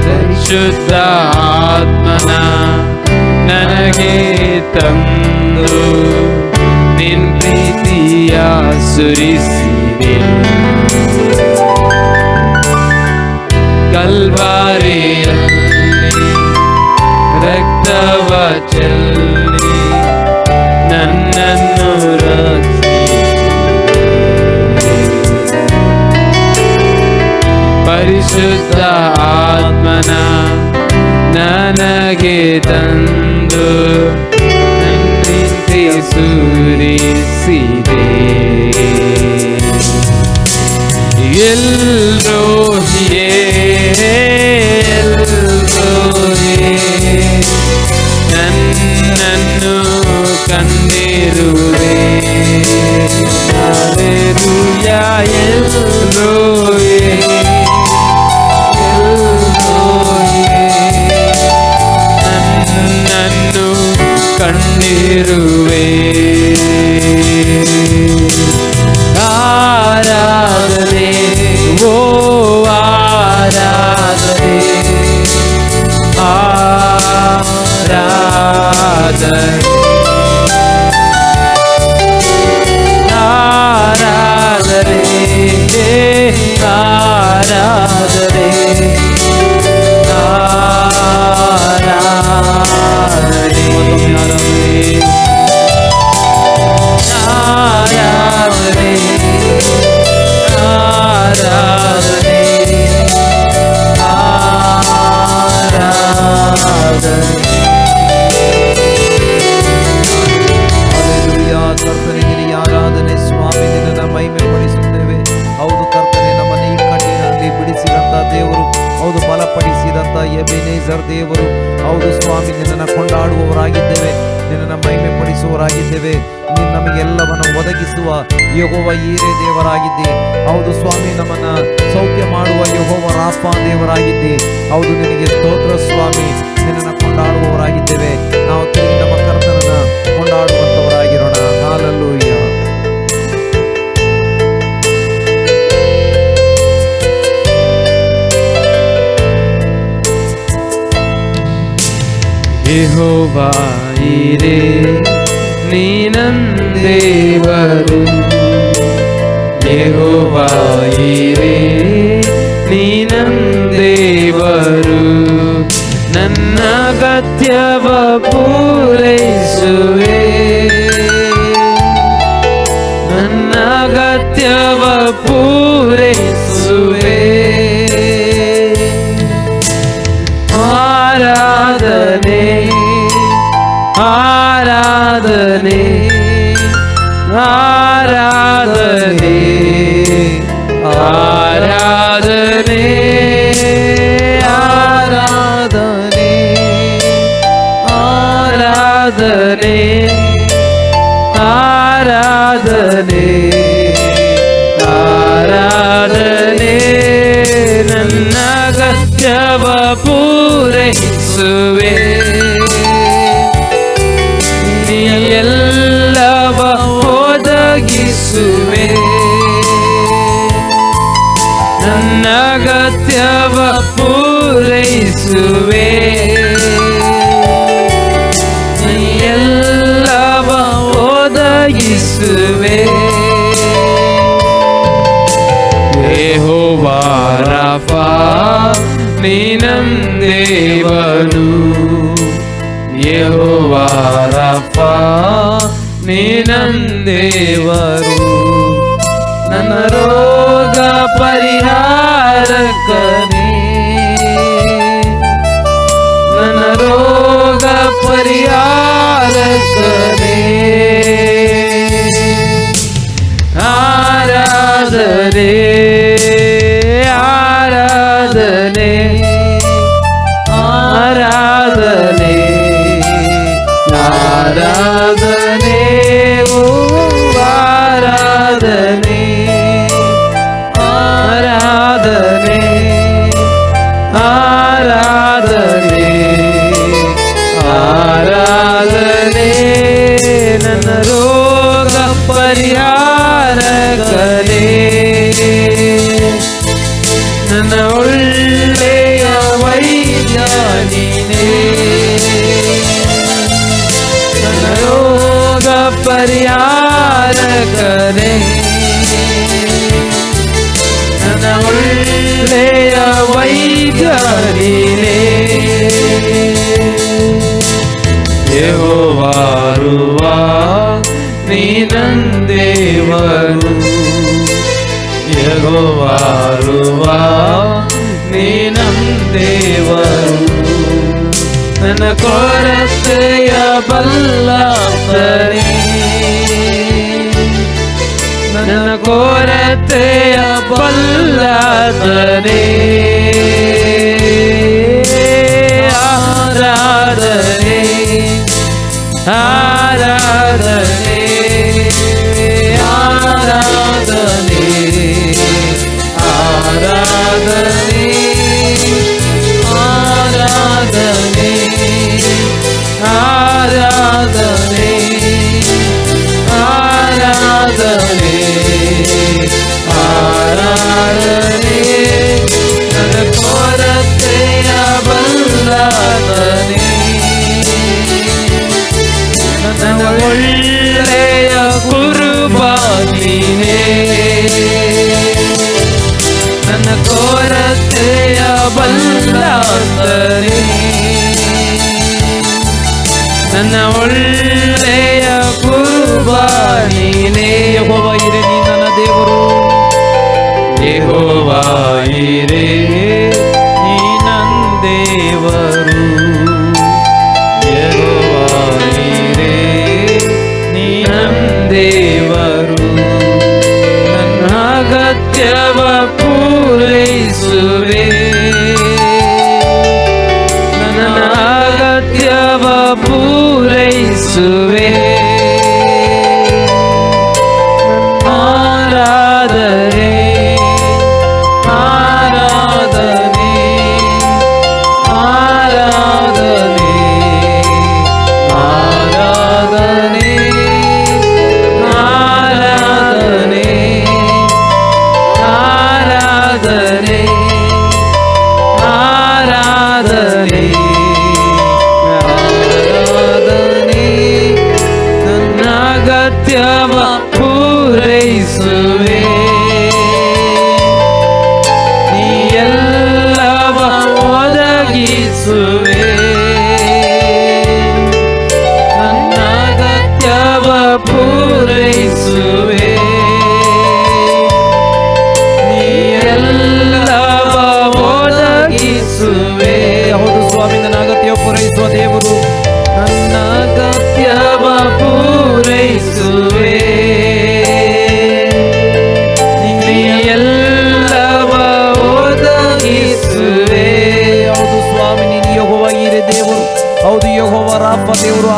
ಪರಿಶುದ್ಧ ಆತ್ಮನ ನನಗೆ ತಂದು ನಿನ್ ಪ್ರೀತಿಯ ಸುರಿಸಿದೆ. ಕಲ್ವಾರಿಯಲ್ಲಿ ರಕ್ತವ ಚೆಲ್ಲಿ ನನ್ನನ್ನು ರಕ್ಷಿಸಿದೆ. ಪರಿಶುದ್ಧ ಆತ್ಮನ ನನಗೆ ತಂದು ನನ್ನಿಂದ ಸುರಿಸಿದೆ. ಎಲ್ರೋಹಿಯೇ ಎಲ್ರೋಹಿಯೇ ನನ್ನನ್ನು ಕಂಡಿರುವೆ. ಹಲ್ಲೆಲೂಯಾ ಎಲ್ರೋಹಿಯೇ ಎಲ್ರೋಹಿಯೇ ನನ್ನನ್ನು ಕಂಡಿರುವೆ. ಆರಾಧನೆ ಓ ಆರಾಧನೆ ಆರಾಧನೆ ಆರಾಧನೆ ಆರಾಧನೆ ಆರಾಧನೆ ಆರಾಧನೆ ಆರಾಧನೆ ಎಬೆನೇಜರ್ ದೇವರು. ಹೌದು ಸ್ವಾಮಿ, ನಿನ್ನನ್ನು ಕೊಂಡಾಡುವವರಾಗಿದ್ದೇವೆ, ನಿನ್ನನ್ನು ಮಹಿಮೆ ಪಡಿಸುವವರಾಗಿದ್ದೇವೆ. ನೀನು ನಮಗೆಲ್ಲವನ್ನು ಒದಗಿಸುವ ಯೆಹೋವ ಈರೆ ದೇವರಾಗಿದ್ದೆ. ಹೌದು ಸ್ವಾಮಿ, ನಮ್ಮನ್ನ ಸೌಖ್ಯ ಮಾಡುವ ಯೆಹೋವ ರಾಫ ದೇವರಾಗಿದ್ದೆ. ಹೌದು, ನಿನಗೆ ಸ್ತೋತ್ರ ಸ್ವಾಮಿ. ನಿನ್ನನ್ನು ಕೊಂಡಾಡುವವರಾಗಿದ್ದೇವೆ. ನಾವು ತಿರುಗಿ ನಮ್ಮ ಕರ್ತನನ್ನ ಕೊಂಡಾಡುವಂತವರಾಗಿರೋಣ. ಹಾಲೆಲೂಯ. ಯೆಹೋವ ಈರೆ ನೀನಂದೇವರು, ಯೆಹೋವ ಈರೆ ನೀನಂದೇವರು. ನನ್ನ ಅಗತ್ಯವ ಪೂರೈಸುವೆ, ನನ್ನ ಅಗತ್ಯವ ಪೂರೈಸುವೆ. ಆರಾಧನೆ ಆರಾಧನೆ ಆರಾಧನೆ ಆರಾಧನೆ ಆರಾಧನೆ ಆರಾಧನೆ ಆರಾಧನೆ ಆರಾಧನೆ. ನನ್ನ ಅಗತ್ಯವ ಪೂರೈಸುವೆ, ನೀ ಎಲ್ಲವ ಒದಗಿಸುವೆ. ನನ್ನ ಅಗತ್ಯವ ಪೂರೈಸುವೆ, ನೀ ಎಲ್ಲವ ಒದಗಿಸುವೆ. ಯೆಹೋವ ರಾಫ ನೀನಂದೇವನು, ಯೆಹೋವ ರಾಫ ನೀನಂದೇವರು. ನನ್ನ ರೋಗ ಪರಿಹಾರಕನೇ, ನನ್ನ ರೋಗ ಪರಿಹಾರಕನೇ. ಆರಾಧನೆ ಆರಾಧನೆ ಆರಾಧನೆ ಆರಾಧನೆ ಓ ಆರಾಧನೆ ಆರಾಧನೆ ಆರಾಧನೆ ಆರಾಧನೆ. ನನ್ನ ರೋಗ ಪರಿಹಾರಕನೇ, ನನ್ನ ಒಳ್ಳೆಯ ವೈದ್ಯ ನೀನೇ. ನನ್ನ ರೋಗ ಪರಿಹಾರಕನೇ, ನನ್ನ ಒಳ್ಳೆಯ ವೈದ್ಯ ನೀನೇ. ಯೆಹೋವ ರೂವ ನೀನಂದೇವರು, ಯೆಹೋವ ರೂವ ನೀನಂದೇವರು. ನನ್ನ ಕೊರತೆಯ ಬಲ್ಲಾತನೇ, ನನ್ನ ಕೊರತೆಯ ಬಲ್ಲಾತನೇ. ಆರಾಧನೆ ಆರಾಧನೆ ಆರಾಧನೆ ಆರಾಧನೆ ಆರಾಧನೆ ಆರಾಧನೆ ಆರಾಧನೆ ಆರಾಧನೆ. ನನ್ನ ಕೊರತೆಯ ಬಲ್ಲಾತನೇ, ನನ್ನ ಒಳ್ಳೆಯ ಕುರುಬಾನಿನೇ. ನನ್ನ ಕೊರತೆಯ ಬಲ್ಲಾತನೇ, ನನ್ನ ಒಳ್ಳೆಯ ಕುರುಬಾನಿನೇ. ಯೆಹೋವ ಈರೆ ನೀ ನನ್ನ ದೇವರು, ಯೆಹೋವ ಈರೆ ನೀ ನನ್ನ ದೇವರು, ಯೆಹೋವ ಈರೆ ನೀ ನನ್ನ ದೇವರು. ನನ್ನ ಅಗತ್ಯವ ಪೂರೈಸುವೆ,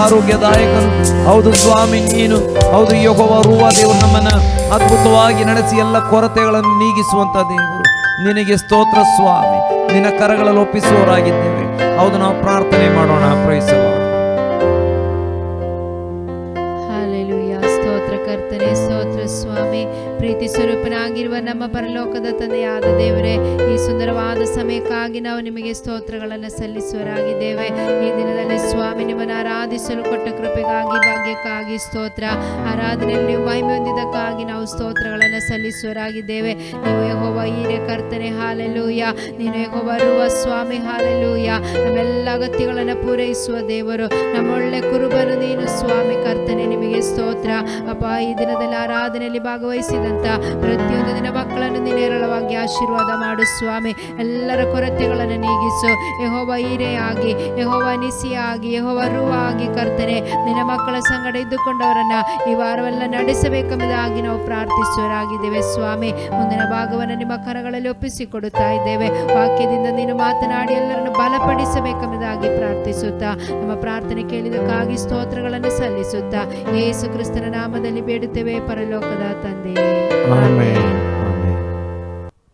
ಆರೋಗ್ಯದಾಯಕನು. ಹೌದು ಸ್ವಾಮಿ, ನೀನು ಹೌದು ಯೆಹೋವ ರೂವಾ ದೇವರು, ನಮ್ಮನ್ನ ಅದ್ಭುತವಾಗಿ ನಡೆಸಿ ಎಲ್ಲ ಕೊರತೆಗಳನ್ನು ನೀಗಿಸುವಂತ ದೇವರು. ನಿನಗೆ ಸ್ತೋತ್ರ ಸ್ವಾಮಿ. ನಿನ್ನ ಕರಗಳಲ್ಲಿ ಒಪ್ಪಿಸುವವರಾಗಿದ್ದೇವೆ. ಹೌದು, ನಾವು ಪ್ರಾರ್ಥನೆ ಮಾಡೋಣ. Praise the Lord. ಹಾಲೆಲೂಯಾ. ಸ್ತೋತ್ರ ಕರ್ತನೆ, ಸ್ತೋತ್ರ ಸ್ವಾಮಿ. ಪ್ರೀತಿ ಸ್ವರೂಪನಾಗಿರುವ ನಮ್ಮ ಪರಲೋಕದ ತಂದೆಯಾದ ದೇವರೇ, ಈ ಸುಂದರವಾದ ಸಮಯಕ್ಕಾಗಿ ನಾವು ನಿಮಗೆ ಸ್ತೋತ್ರಗಳನ್ನು ಸಲ್ಲಿಸುವರಾಗಿದ್ದೇವೆ. ಈ ದಿನದಲ್ಲಿ ಸ್ವಾಮಿ, ನಿಮ್ಮನ್ನು ಆರಾಧಿಸಲು ಕೊಟ್ಟ ಕೃಪೆಗಾಗಿ, ಭಾಗ್ಯಕ್ಕಾಗಿ ಸ್ತೋತ್ರ. ಆರಾಧನೆಯಲ್ಲಿ ನೀವು ಮಹಿಮೆ ಹೊಂದಿದ್ದಕ್ಕಾಗಿ ನಾವು ಸ್ತೋತ್ರಗಳನ್ನು ಸಲ್ಲಿಸುವರಾಗಿದ್ದೇವೆ. ನೀವು ಯೆಹೋವ ಈರೆ ಕರ್ತನೆ, ಹಾಲೆಲೂಯಾ. ನೀನು ಯೆಹೋವ ರೂವಾ ಸ್ವಾಮಿ, ಹಾಲೆಲೂಯಾ. ನಮ್ಮೆಲ್ಲ ಅಗತ್ಯಗಳನ್ನು ಪೂರೈಸುವ ದೇವರು, ನಮ್ಮೊಳ್ಳೆ ಕುರುಬನು ನೀನು ಸ್ವಾಮಿ ಕರ್ತನೆ. ನಿಮಗೆ ಸ್ತೋತ್ರ ಅಪ್ಪ. ಈ ದಿನದಲ್ಲಿ ಆರಾಧನೆಯಲ್ಲಿ ಭಾಗವಹಿಸಿದಂತ ಪ್ರತಿಯೊಂದು ದಿನ ಮಕ್ಕಳನ್ನು ನೀನು ಹೇರಳವಾಗಿ ಆಶೀರ್ವಾದ ಮಾಡು ಸ್ವಾಮಿ. ಎಲ್ಲರ ಕೊರತೆಗಳನ್ನು ನೀಗಿಸು ಯೆಹೋವ ಈರೆಯಾಗಿ, ಯೆಹೋವ ನಿಸಿಯಾಗಿ, ಯೆಹೋವ ರೂವಾಗಿ ಕರ್ತನೆ. ನಿನ್ನ ಮಕ್ಕಳ ಸಂಗಡ ಇದ್ದುಕೊಂಡವರನ್ನ ಈ ವಾರವೆಲ್ಲ ನಡೆಸಬೇಕೆಂಬುದಾಗಿ ನಾವು ಪ್ರಾರ್ಥಿಸುವರಾಗಿದ್ದೇವೆ ಸ್ವಾಮಿ. ಮುಂದಿನ ಭಾಗವನ್ನು ನಿಮ್ಮ ಕರಗಳಲ್ಲಿ ಒಪ್ಪಿಸಿಕೊಡುತ್ತಾ ಇದ್ದೇವೆ. ವಾಕ್ಯದಿಂದ ನೀನು ಮಾತನಾಡಿ ಎಲ್ಲರನ್ನು ಬಲಪಡಿಸಬೇಕೆಂಬುದಾಗಿ ಪ್ರಾರ್ಥಿಸುತ್ತಾ, ನಮ್ಮ ಪ್ರಾರ್ಥನೆ ಕೇಳಿದಕ್ಕಾಗಿ ಸ್ತೋತ್ರಗಳನ್ನು ಸಲ್ಲಿಸುತ್ತಾ, ಯೇಸು ಕ್ರಿಸ್ತನ ನಾಮದಲ್ಲಿ ಬೇಡುತ್ತೇವೆ ಪರಲೋಕದ ತಂದೆ. ಆಮೆನ್.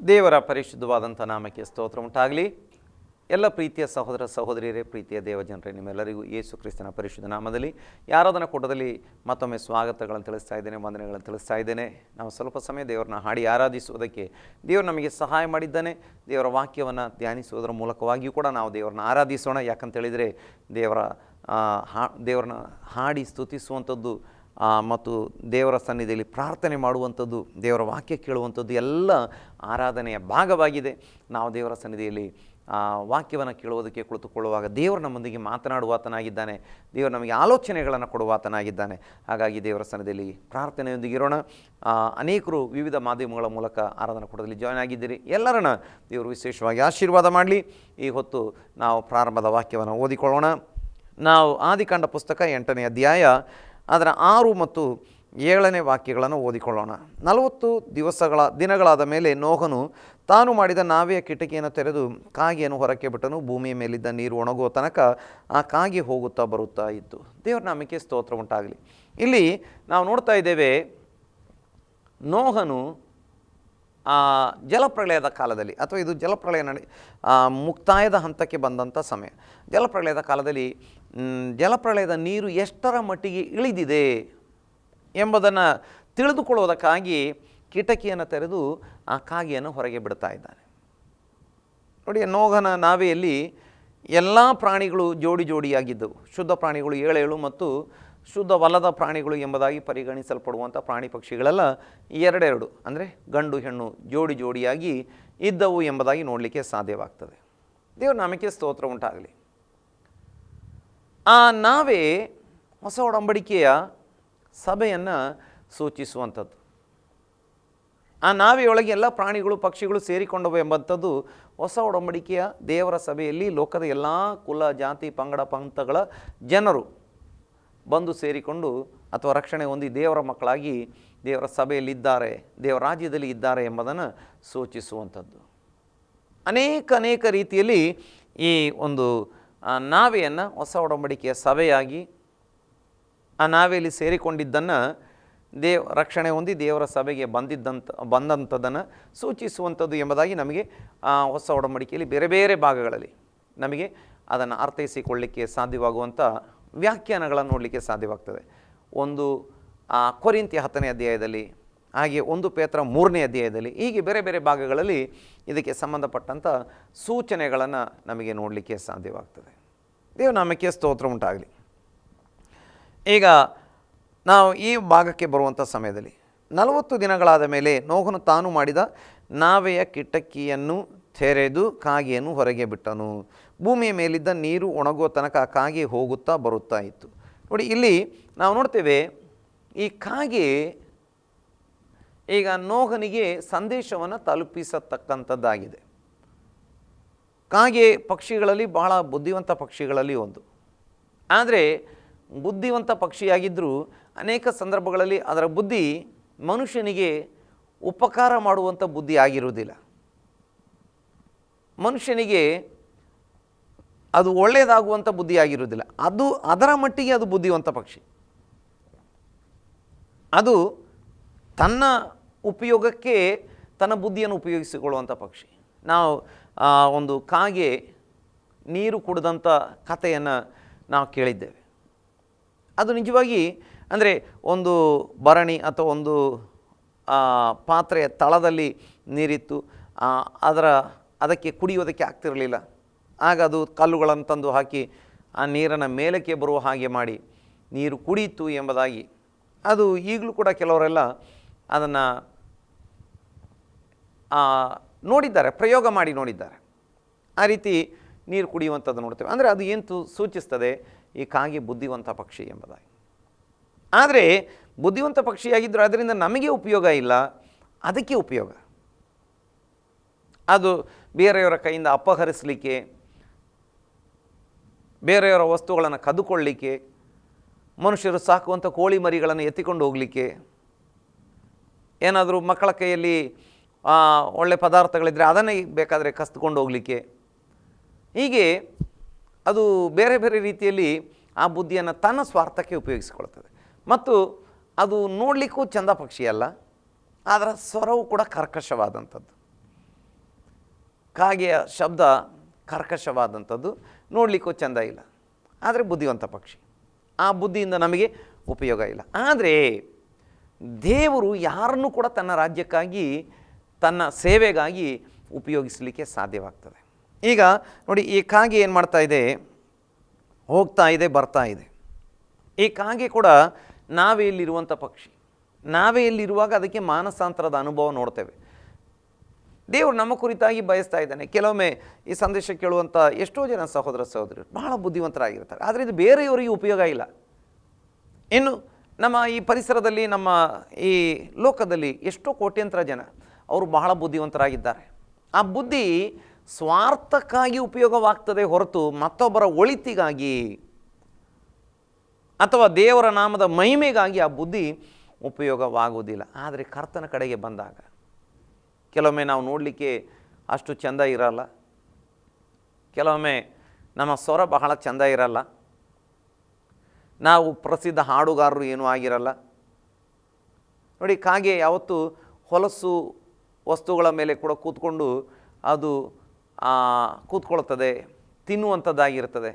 ದೇವರ ಪರಿಶುದ್ಧವಾದಂಥ ನಾಮಕ್ಕೆ ಸ್ತೋತ್ರ ಉಂಟಾಗಲಿ. ಎಲ್ಲ ಪ್ರೀತಿಯ ಸಹೋದರ ಸಹೋದರಿಯರೇ, ಪ್ರೀತಿಯ ದೇವಜನರೇ, ನಿಮ್ಮೆಲ್ಲರಿಗೂ ಯೇಸು ಕ್ರಿಸ್ತನ ಪರಿಶುದ್ಧ ನಾಮದಲ್ಲಿ ಆರಾಧನಾ ಕೂಟದಲ್ಲಿ ಮತ್ತೊಮ್ಮೆ ಸ್ವಾಗತಗಳನ್ನು ತಿಳಿಸ್ತಾ ಇದ್ದೇನೆ, ವಂದನೆಗಳನ್ನು ತಿಳಿಸ್ತಾ ಇದ್ದೇನೆ. ನಾವು ಸ್ವಲ್ಪ ಸಮಯ ದೇವರನ್ನ ಹಾಡಿ ಆರಾಧಿಸುವುದಕ್ಕೆ ದೇವರು ನಮಗೆ ಸಹಾಯ ಮಾಡಿದ್ದಾನೆ. ದೇವರ ವಾಕ್ಯವನ್ನು ಧ್ಯಾನಿಸುವುದರ ಮೂಲಕವಾಗಿಯೂ ಕೂಡ ನಾವು ದೇವರನ್ನ ಆರಾಧಿಸೋಣ. ಯಾಕಂತೇಳಿದರೆ ದೇವರನ್ನ ಹಾಡಿ ಸ್ತುತಿಸುವಂಥದ್ದು ಮತ್ತು ದೇವರ ಸನ್ನಿಧಿಯಲ್ಲಿ ಪ್ರಾರ್ಥನೆ ಮಾಡುವಂಥದ್ದು, ದೇವರ ವಾಕ್ಯ ಕೇಳುವಂಥದ್ದು ಎಲ್ಲ ಆರಾಧನೆಯ ಭಾಗವಾಗಿದೆ. ನಾವು ದೇವರ ಸನ್ನಿಧಿಯಲ್ಲಿ ವಾಕ್ಯವನ್ನು ಕೇಳುವುದಕ್ಕೆ ಕುಳಿತುಕೊಳ್ಳುವಾಗ ದೇವರು ನಮ್ಮೊಂದಿಗೆ ಮಾತನಾಡುವಾತನಾಗಿದ್ದಾನೆ. ದೇವರು ನಮಗೆ ಆಲೋಚನೆಗಳನ್ನು ಕೊಡುವಾತನಾಗಿದ್ದಾನೆ. ಹಾಗಾಗಿ ದೇವರ ಸನ್ನಿಧಿಯಲ್ಲಿ ಪ್ರಾರ್ಥನೆಯೊಂದಿಗೆ ಇರೋಣ. ಅನೇಕರು ವಿವಿಧ ಮಾಧ್ಯಮಗಳ ಮೂಲಕ ಆರಾಧನಾ ಕೂಟದಲ್ಲಿ ಜಾಯ್ನ್ ಆಗಿದ್ದೀರಿ. ಎಲ್ಲರನ್ನ ದೇವರು ವಿಶೇಷವಾಗಿ ಆಶೀರ್ವಾದ ಮಾಡಲಿ. ಈ ಹೊತ್ತು ನಾವು ಪ್ರಾರಂಭದ ವಾಕ್ಯವನ್ನು ಓದಿಕೊಳ್ಳೋಣ. ನಾವು ಆದಿಕಾಂಡ ಪುಸ್ತಕ 8ನೇ ಅಧ್ಯಾಯ ಅದರ 6 ಮತ್ತು 7ನೇ ವಾಕ್ಯಗಳನ್ನು ಓದಿಕೊಳ್ಳೋಣ. 40 ದಿನಗಳಾದ ಮೇಲೆ ನೋಹನು ತಾನು ಮಾಡಿದ ನಾವೆಯ ಕಿಟಕಿಯನ್ನು ತೆರೆದು ಕಾಗೆಯನ್ನು ಹೊರಕ್ಕೆ ಬಿಟ್ಟನು. ಭೂಮಿಯ ಮೇಲಿದ್ದ ನೀರು ಒಣಗುವ ತನಕ ಆ ಕಾಗೆ ಹೋಗುತ್ತಾ ಬರುತ್ತಾ ಇತ್ತು. ದೇವರ ನಾಮಕ್ಕೆ ಸ್ತೋತ್ರ ಉಂಟಾಗಲಿ. ಇಲ್ಲಿ ನಾವು ನೋಡ್ತಾ ಇದ್ದೇವೆ, ನೋಹನು ಜಲಪ್ರಳಯದ ಕಾಲದಲ್ಲಿ, ಅಥವಾ ಇದು ಜಲಪ್ರಳಯ ಮುಕ್ತಾಯದ ಹಂತಕ್ಕೆ ಬಂದಂಥ ಸಮಯ. ಜಲಪ್ರಳಯದ ಕಾಲದಲ್ಲಿ ಜಲಪ್ರಳಯದ ನೀರು ಎಷ್ಟರ ಮಟ್ಟಿಗೆ ಇಳಿದಿದೆ ಎಂಬುದನ್ನು ತಿಳಿದುಕೊಳ್ಳುವುದಕ್ಕಾಗಿ ಕಿಟಕಿಯನ್ನು ತೆರೆದು ಆ ಕಾಗೆಯನ್ನು ಹೊರಗೆ ಬಿಡ್ತಾ ಇದ್ದಾನೆ. ನೋಡಿ, ನೋಹನ ನಾವೆಯಲ್ಲಿ ಎಲ್ಲ ಪ್ರಾಣಿಗಳು ಜೋಡಿ ಜೋಡಿಯಾಗಿದ್ದವು. ಶುದ್ಧ ಪ್ರಾಣಿಗಳು 7 ಮತ್ತು ಶುದ್ಧವಲ್ಲದ ಪ್ರಾಣಿಗಳು ಎಂಬುದಾಗಿ ಪರಿಗಣಿಸಲ್ಪಡುವಂಥ ಪ್ರಾಣಿ ಪಕ್ಷಿಗಳೆಲ್ಲ 2 ಅಂದರೆ ಗಂಡು ಹೆಣ್ಣು ಜೋಡಿ ಜೋಡಿಯಾಗಿ ಇದ್ದವು ಎಂಬುದಾಗಿ ನೋಡಲಿಕ್ಕೆ ಸಾಧ್ಯವಾಗ್ತದೆ. ದೇವರ ನಾಮಕ್ಕೆ ಸ್ತೋತ್ರ ಉಂಟಾಗಲಿ. ಆ ನಾವೇ ಹೊಸ ಒಡಂಬಡಿಕೆಯ ಸಭೆಯನ್ನು ಸೂಚಿಸುವಂಥದ್ದು. ಆ ನಾವೆಯೊಳಗೆ ಎಲ್ಲ ಪ್ರಾಣಿಗಳು ಪಕ್ಷಿಗಳು ಸೇರಿಕೊಂಡವು ಎಂಬಂಥದ್ದು ಹೊಸ ಒಡಂಬಡಿಕೆಯ ದೇವರ ಸಭೆಯಲ್ಲಿ ಲೋಕದ ಎಲ್ಲ ಕುಲ ಜಾತಿ ಪಂಗಡ ಪಂಥಗಳ ಜನರು ಬಂದು ಸೇರಿಕೊಂಡು ಅಥವಾ ರಕ್ಷಣೆ ಹೊಂದಿ ದೇವರ ಮಕ್ಕಳಾಗಿ ದೇವರ ಸಭೆಯಲ್ಲಿದ್ದಾರೆ, ದೇವರ ರಾಜ್ಯದಲ್ಲಿ ಇದ್ದಾರೆ ಎಂಬುದನ್ನು ಸೂಚಿಸುವಂಥದ್ದು. ಅನೇಕ ರೀತಿಯಲ್ಲಿ ಈ ಒಂದು ನಾವೆಯನ್ನು ಹೊಸ ಒಡಂಬಡಿಕೆಯ ಸಭೆಯಾಗಿ ಆ ನಾವೆಯಲ್ಲಿ ಸೇರಿಕೊಂಡಿದ್ದನ್ನು ರಕ್ಷಣೆ ಹೊಂದಿ ದೇವರ ಸಭೆಗೆ ಬಂದಂಥದ್ದನ್ನು ಸೂಚಿಸುವಂಥದ್ದು ಎಂಬುದಾಗಿ ನಮಗೆ ಹೊಸ ಒಡಂಬಡಿಕೆಯಲ್ಲಿ ಬೇರೆ ಬೇರೆ ಭಾಗಗಳಲ್ಲಿ ನಮಗೆ ಅದನ್ನು ಅರ್ಥೈಸಿಕೊಳ್ಳಲಿಕ್ಕೆ ಸಾಧ್ಯವಾಗುವಂಥ ವ್ಯಾಖ್ಯಾನಗಳನ್ನು ನೋಡಲಿಕ್ಕೆ ಸಾಧ್ಯವಾಗ್ತದೆ. ಒಂದು ಕೊರಿಂಥ್ಯ 10ನೇ ಅಧ್ಯಾಯದಲ್ಲಿ, ಹಾಗೆ 1 ಪೇತ್ರ 3ನೇ ಅಧ್ಯಾಯದಲ್ಲಿ, ಹೀಗೆ ಬೇರೆ ಬೇರೆ ಭಾಗಗಳಲ್ಲಿ ಇದಕ್ಕೆ ಸಂಬಂಧಪಟ್ಟಂಥ ಸೂಚನೆಗಳನ್ನು ನಮಗೆ ನೋಡಲಿಕ್ಕೆ ಸಾಧ್ಯವಾಗ್ತದೆ. ದೇವ ನಾಮಕ್ಕೆ ಸ್ತೋತ್ರ ಉಂಟಾಗಲಿ. ಈಗ ನಾವು ಈ ಭಾಗಕ್ಕೆ ಬರುವಂಥ ಸಮಯದಲ್ಲಿ 40 ದಿನಗಳಾದ ಮೇಲೆ ನೋಹನು ತಾನು ಮಾಡಿದ ನಾವೆಯ ಕಿಟಕಿಯನ್ನು ತೆರೆದು ಕಾಗೆಯನ್ನು ಹೊರಗೆ ಬಿಟ್ಟನು. ಭೂಮಿಯ ಮೇಲಿದ್ದ ನೀರು ಒಣಗುವ ತನಕ ಆ ಕಾಗೆ ಹೋಗುತ್ತಾ ಬರುತ್ತಾ ಇತ್ತು. ನೋಡಿ, ಇಲ್ಲಿ ನಾವು ನೋಡ್ತೇವೆ, ಈ ಕಾಗೆ ಈಗ ನೋಹನಿಗೆ ಸಂದೇಶವನ್ನು ತಲುಪಿಸತಕ್ಕಂಥದ್ದಾಗಿದೆ. ಕಾಗೆ ಪಕ್ಷಿಗಳಲ್ಲಿ ಬಹಳ ಬುದ್ಧಿವಂತ ಪಕ್ಷಿಗಳಲ್ಲಿ ಒಂದು. ಆದರೆ ಬುದ್ಧಿವಂತ ಪಕ್ಷಿಯಾಗಿದ್ದರೂ ಅನೇಕ ಸಂದರ್ಭಗಳಲ್ಲಿ ಅದರ ಬುದ್ಧಿ ಮನುಷ್ಯನಿಗೆ ಉಪಕಾರ ಮಾಡುವಂಥ ಬುದ್ಧಿ ಆಗಿರುವುದಿಲ್ಲ. ಮನುಷ್ಯನಿಗೆ ಅದು ಒಳ್ಳೆಯದಾಗುವಂಥ ಬುದ್ಧಿಯಾಗಿರುವುದಿಲ್ಲ. ಅದರ ಮಟ್ಟಿಗೆ ಅದು ಬುದ್ಧಿವಂತ ಪಕ್ಷಿ. ಅದು ತನ್ನ ಉಪಯೋಗಕ್ಕೆ ತನ್ನ ಬುದ್ಧಿಯನ್ನು ಉಪಯೋಗಿಸಿಕೊಳ್ಳುವಂಥ ಪಕ್ಷಿ. ನಾವು ಒಂದು ಕಾಗೆ ನೀರು ಕುಡಿದಂಥ ಕಥೆಯನ್ನು ನಾವು ಕೇಳಿದ್ದೇವೆ. ಅದು ನಿಜವಾಗಿ ಅಂದರೆ ಒಂದು ಭರಣಿ ಅಥವಾ ಒಂದು ಪಾತ್ರೆಯ ತಳದಲ್ಲಿ ನೀರಿತ್ತು, ಅದಕ್ಕೆ ಕುಡಿಯೋದಕ್ಕೆ ಆಗ್ತಿರಲಿಲ್ಲ. ಆಗ ಅದು ಕಲ್ಲುಗಳನ್ನು ತಂದು ಹಾಕಿ ಆ ನೀರನ್ನು ಮೇಲಕ್ಕೆ ಬರುವ ಹಾಗೆ ಮಾಡಿ ನೀರು ಕುಡಿಯಿತು ಎಂಬುದಾಗಿ. ಅದು ಈಗಲೂ ಕೂಡ ಕೆಲವರೆಲ್ಲ ಅದನ್ನು ನೋಡಿದ್ದಾರೆ, ಪ್ರಯೋಗ ಮಾಡಿ ನೋಡಿದ್ದಾರೆ. ಆ ರೀತಿ ನೀರು ಕುಡಿಯುವಂಥದ್ದು ನೋಡ್ತೇವೆ. ಅಂದರೆ ಅದು ಏನು ಸೂಚಿಸ್ತದೆ, ಈ ಕಾಗೆ ಬುದ್ಧಿವಂತ ಪಕ್ಷಿ ಎಂಬುದಾಗಿ. ಆದರೆ ಬುದ್ಧಿವಂತ ಪಕ್ಷಿಯಾಗಿದ್ದರೂ ಅದರಿಂದ ನಮಗೆ ಉಪಯೋಗ ಇಲ್ಲ, ಅದಕ್ಕೆ ಉಪಯೋಗ. ಅದು ಬೇರೆಯವರ ಕೈಯಿಂದ ಅಪಹರಿಸಲಿಕ್ಕೆ, ಬೇರೆಯವರ ವಸ್ತುಗಳನ್ನು ಕದ್ದುಕೊಳ್ಳಲಿಕ್ಕೆ, ಮನುಷ್ಯರು ಸಾಕುವಂಥ ಕೋಳಿ ಮರಿಗಳನ್ನು ಎತ್ತಿಕೊಂಡು ಹೋಗಲಿಕ್ಕೆ, ಏನಾದರೂ ಮಕ್ಕಳ ಕೈಯಲ್ಲಿ ಒಳ್ಳೆ ಪದಾರ್ಥಗಳಿದ್ದರೆ ಅದನ್ನೇ ಬೇಕಾದರೆ ಕಸ್ದುಕೊಂಡು ಹೋಗಲಿಕ್ಕೆ, ಹೀಗೆ ಅದು ಬೇರೆ ಬೇರೆ ರೀತಿಯಲ್ಲಿ ಆ ಬುದ್ಧಿಯನ್ನು ತನ್ನ ಸ್ವಾರ್ಥಕ್ಕೆ ಉಪಯೋಗಿಸಿಕೊಳ್ತದೆ. ಮತ್ತು ಅದು ನೋಡಲಿಕ್ಕೂ ಚಂದ ಪಕ್ಷಿ ಅಲ್ಲ, ಅದರ ಸ್ವರವು ಕೂಡ ಕರ್ಕಶವಾದಂಥದ್ದು. ಕಾಗೆಯ ಶಬ್ದ ಕರ್ಕಶವಾದಂಥದ್ದು, ನೋಡಲಿಕ್ಕೂ ಚಂದ ಇಲ್ಲ, ಆದರೆ ಬುದ್ಧಿವಂತ ಪಕ್ಷಿ. ಆ ಬುದ್ಧಿಯಿಂದ ನಮಗೆ ಉಪಯೋಗ ಇಲ್ಲ. ಆದರೆ ದೇವರು ಯಾರನ್ನೂ ಕೂಡ ತನ್ನ ರಾಜ್ಯಕ್ಕಾಗಿ, ತನ್ನ ಸೇವೆಗಾಗಿ ಉಪಯೋಗಿಸಲಿಕ್ಕೆ ಸಾಧ್ಯವಾಗ್ತದೆ. ಈಗ ನೋಡಿ, ಈ ಕಾಗೆ ಏನು ಮಾಡ್ತಾ ಇದೆ, ಹೋಗ್ತಾ ಇದೆ, ಬರ್ತಾ ಇದೆ. ಈ ಕಾಗೆ ಕೂಡ ನಾವೆಯಲ್ಲಿರುವಂಥ ಪಕ್ಷಿ. ನಾವೆಯಲ್ಲಿರುವಾಗ ಅದಕ್ಕೆ ಮಾನಸಾಂತರದ ಅನುಭವ ನೋಡ್ತೇವೆ. ದೇವರು ನಮ್ಮ ಕುರಿತಾಗಿ ಬಯಸ್ತಾ ಇದ್ದಾನೆ. ಕೆಲವೊಮ್ಮೆ ಈ ಸಂದೇಶ ಕೇಳುವಂಥ ಎಷ್ಟೋ ಜನ ಸಹೋದರ ಸಹೋದರಿಯರು ಬಹಳ ಬುದ್ಧಿವಂತರಾಗಿರ್ತಾರೆ, ಆದರೆ ಇದು ಬೇರೆಯವರಿಗೆ ಉಪಯೋಗ ಇಲ್ಲ. ಇನ್ನು ನಮ್ಮ ಈ ಪರಿಸರದಲ್ಲಿ, ನಮ್ಮ ಈ ಲೋಕದಲ್ಲಿ ಎಷ್ಟೋ ಕೋಟ್ಯಂತರ ಜನ ಅವರು ಬಹಳ ಬುದ್ಧಿವಂತರಾಗಿದ್ದಾರೆ. ಆ ಬುದ್ಧಿ ಸ್ವಾರ್ಥಕ್ಕಾಗಿ ಉಪಯೋಗವಾಗ್ತದೆ ಹೊರತು ಮತ್ತೊಬ್ಬರ ಒಳಿತಿಗಾಗಿ ಅಥವಾ ದೇವರ ನಾಮದ ಮಹಿಮೆಗಾಗಿ ಆ ಬುದ್ಧಿ ಉಪಯೋಗವಾಗುವುದಿಲ್ಲ. ಆದರೆ ಕರ್ತನ ಕಡೆಗೆ ಬಂದಾಗ ಕೆಲವೊಮ್ಮೆ ನಾವು ನೋಡಲಿಕ್ಕೆ ಅಷ್ಟು ಚೆಂದ ಇರಲ್ಲ, ಕೆಲವೊಮ್ಮೆ ನಮ್ಮ ಸ್ವರ ಬಹಳ ಚೆಂದ ಇರಲ್ಲ, ನಾವು ಪ್ರಸಿದ್ಧ ಹಾಡುಗಾರರು ಏನೂ ಆಗಿರಲ್ಲ. ನೋಡಿ, ಕಾಗೆ ಯಾವತ್ತೂ ಹೊಲಸು ವಸ್ತುಗಳ ಮೇಲೆ ಕೂಡ ಕೂತ್ಕೊಂಡು ಅದು ಕೂತ್ಕೊಳ್ತದೆ, ತಿನ್ನುವಂಥದ್ದಾಗಿರ್ತದೆ.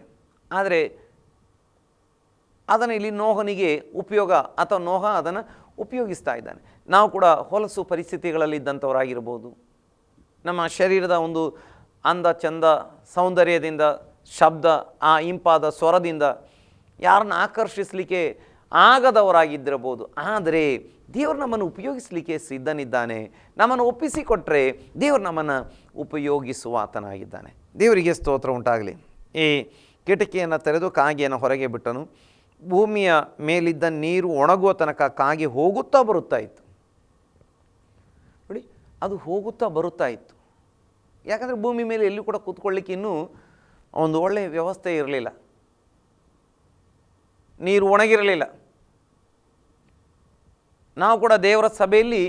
ಆದರೆ ಅದನ್ನು ಇಲ್ಲಿ ನೋಹನಿಗೆ ಉಪಯೋಗ, ಅಥವಾ ನೋಹ ಅದನ್ನು ಉಪಯೋಗಿಸ್ತಾ ಇದ್ದಾನೆ. ನಾವು ಕೂಡ ಹೊಲಸು ಪರಿಸ್ಥಿತಿಗಳಲ್ಲಿ ಇದ್ದಂಥವರಾಗಿರ್ಬೋದು. ನಮ್ಮ ಶರೀರದ ಒಂದು ಅಂದ ಚಂದ ಸೌಂದರ್ಯದಿಂದ, ಶಬ್ದ, ಆ ಇಂಪಾದ ಸ್ವರದಿಂದ ಯಾರನ್ನು ಆಕರ್ಷಿಸಲಿಕ್ಕೆ ಆಗದವರಾಗಿದ್ದಿರಬಹುದು. ಆದರೆ ದೇವರು ನಮ್ಮನ್ನು ಉಪಯೋಗಿಸಲಿಕ್ಕೆ ಸಿದ್ಧನಿದ್ದಾನೆ. ನಮ್ಮನ್ನು ಒಪ್ಪಿಸಿಕೊಟ್ರೆ ದೇವರು ನಮ್ಮನ್ನು ಉಪಯೋಗಿಸುವ ಆತನಾಗಿದ್ದಾನೆ. ದೇವರಿಗೆ ಸ್ತೋತ್ರ ಉಂಟಾಗಲಿ. ಈ ಕಿಟಕಿಯನ್ನು ತೆರೆದು ಕಾಗೆಯನ್ನು ಹೊರಗೆ ಬಿಟ್ಟನು. ಭೂಮಿಯ ಮೇಲಿದ್ದ ನೀರು ಒಣಗುವ ತನಕ ಕಾಗೆ ಹೋಗುತ್ತಾ ಬರುತ್ತಾ ಇತ್ತು. ನೋಡಿ, ಅದು ಹೋಗುತ್ತಾ ಬರುತ್ತಾ ಇತ್ತು. ಯಾಕಂದರೆ ಭೂಮಿ ಮೇಲೆ ಎಲ್ಲೂ ಕೂಡ ಕೂತ್ಕೊಳ್ಳಿಕ್ಕೆ ಇನ್ನೂ ಒಂದು ಒಳ್ಳೆಯ ವ್ಯವಸ್ಥೆ ಇರಲಿಲ್ಲ, ನೀರು ಒಣಗಿರಲಿಲ್ಲ. ನಾವು ಕೂಡ ದೇವರ ಸಭೆಯಲ್ಲಿ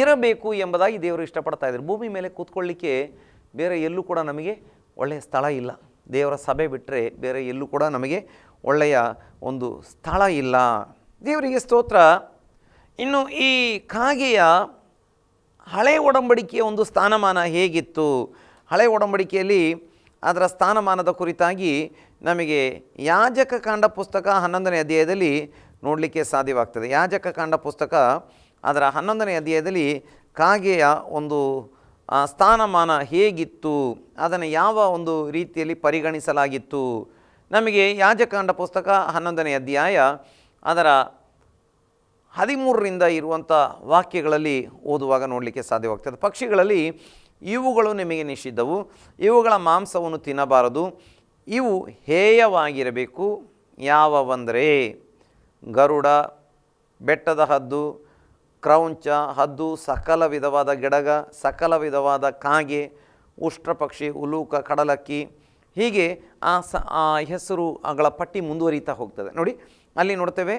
ಇರಬೇಕು ಎಂಬುದಾಗಿ ದೇವರು ಇಷ್ಟಪಡ್ತಾ ಇದ್ದಾರೆ. ಭೂಮಿ ಮೇಲೆ ಕೂತ್ಕೊಳ್ಳಿಕ್ಕೆ ಬೇರೆ ಎಲ್ಲೂ ಕೂಡ ನಮಗೆ ಒಳ್ಳೆಯ ಸ್ಥಳ ಇಲ್ಲ. ದೇವರ ಸಭೆ ಬಿಟ್ಟರೆ ಬೇರೆ ಎಲ್ಲೂ ಕೂಡ ನಮಗೆ ಒಳ್ಳೆಯ ಒಂದು ಸ್ಥಳ ಇಲ್ಲ. ದೇವರಿಗೆ ಸ್ತೋತ್ರ. ಇನ್ನು ಈ ಕಾಗೆಯ ಹಳೆ ಒಡಂಬಡಿಕೆಯ ಒಂದು ಸ್ಥಾನಮಾನ ಹೇಗಿತ್ತು? ಹಳೆ ಒಡಂಬಡಿಕೆಯಲ್ಲಿ ಅದರ ಸ್ಥಾನಮಾನದ ಕುರಿತಾಗಿ ನಮಗೆ ಯಾಜಕ ಕಾಂಡ ಪುಸ್ತಕ 11ನೇ ಅಧ್ಯಾಯದಲ್ಲಿ ನೋಡಲಿಕ್ಕೆ ಸಾಧ್ಯವಾಗ್ತದೆ. ಯಾಜಕ ಕಾಂಡ ಪುಸ್ತಕ ಅದರ 11ನೇ ಅಧ್ಯಾಯದಲ್ಲಿ ಕಾಗೆಯ ಒಂದು ಸ್ಥಾನಮಾನ ಹೇಗಿತ್ತು, ಅದನ್ನು ಯಾವ ಒಂದು ರೀತಿಯಲ್ಲಿ ಪರಿಗಣಿಸಲಾಗಿತ್ತು, ನಮಗೆ ಯಾಜಕಾಂಡ ಪುಸ್ತಕ 11ನೇ ಅಧ್ಯಾಯ ಅದರ 13ರಿಂದ ಇರುವಂಥ ವಾಕ್ಯಗಳಲ್ಲಿ ಓದುವಾಗ ನೋಡಲಿಕ್ಕೆ ಸಾಧ್ಯವಾಗ್ತದೆ. ಪಕ್ಷಿಗಳಲ್ಲಿ ಇವುಗಳು ನಿಮಗೆ ನಿಷಿದ್ಧವು, ಇವುಗಳ ಮಾಂಸವನ್ನು ತಿನ್ನಬಾರದು, ಇವು ಹೇಯವಾಗಿರಬೇಕು. ಯಾವವಂದರೆ ಗರುಡ, ಬೆಟ್ಟದ ಹದ್ದು, ಕ್ರೌಂಚ, ಹದ್ದು, ಸಕಲ ವಿಧವಾದ ಗಿಡಗ, ಸಕಲ ವಿಧವಾದ ಕಾಗೆ, ಉಷ್ಟ್ರ ಪಕ್ಷಿ, ಉಲೂಕ, ಕಡಲಕ್ಕಿ, ಹೀಗೆ ಆ ಹೆಸರುಗಳ ಪಟ್ಟಿ ಮುಂದುವರಿತಾ ಹೋಗ್ತದೆ. ನೋಡಿ, ಅಲ್ಲಿ ನೋಡ್ತೇವೆ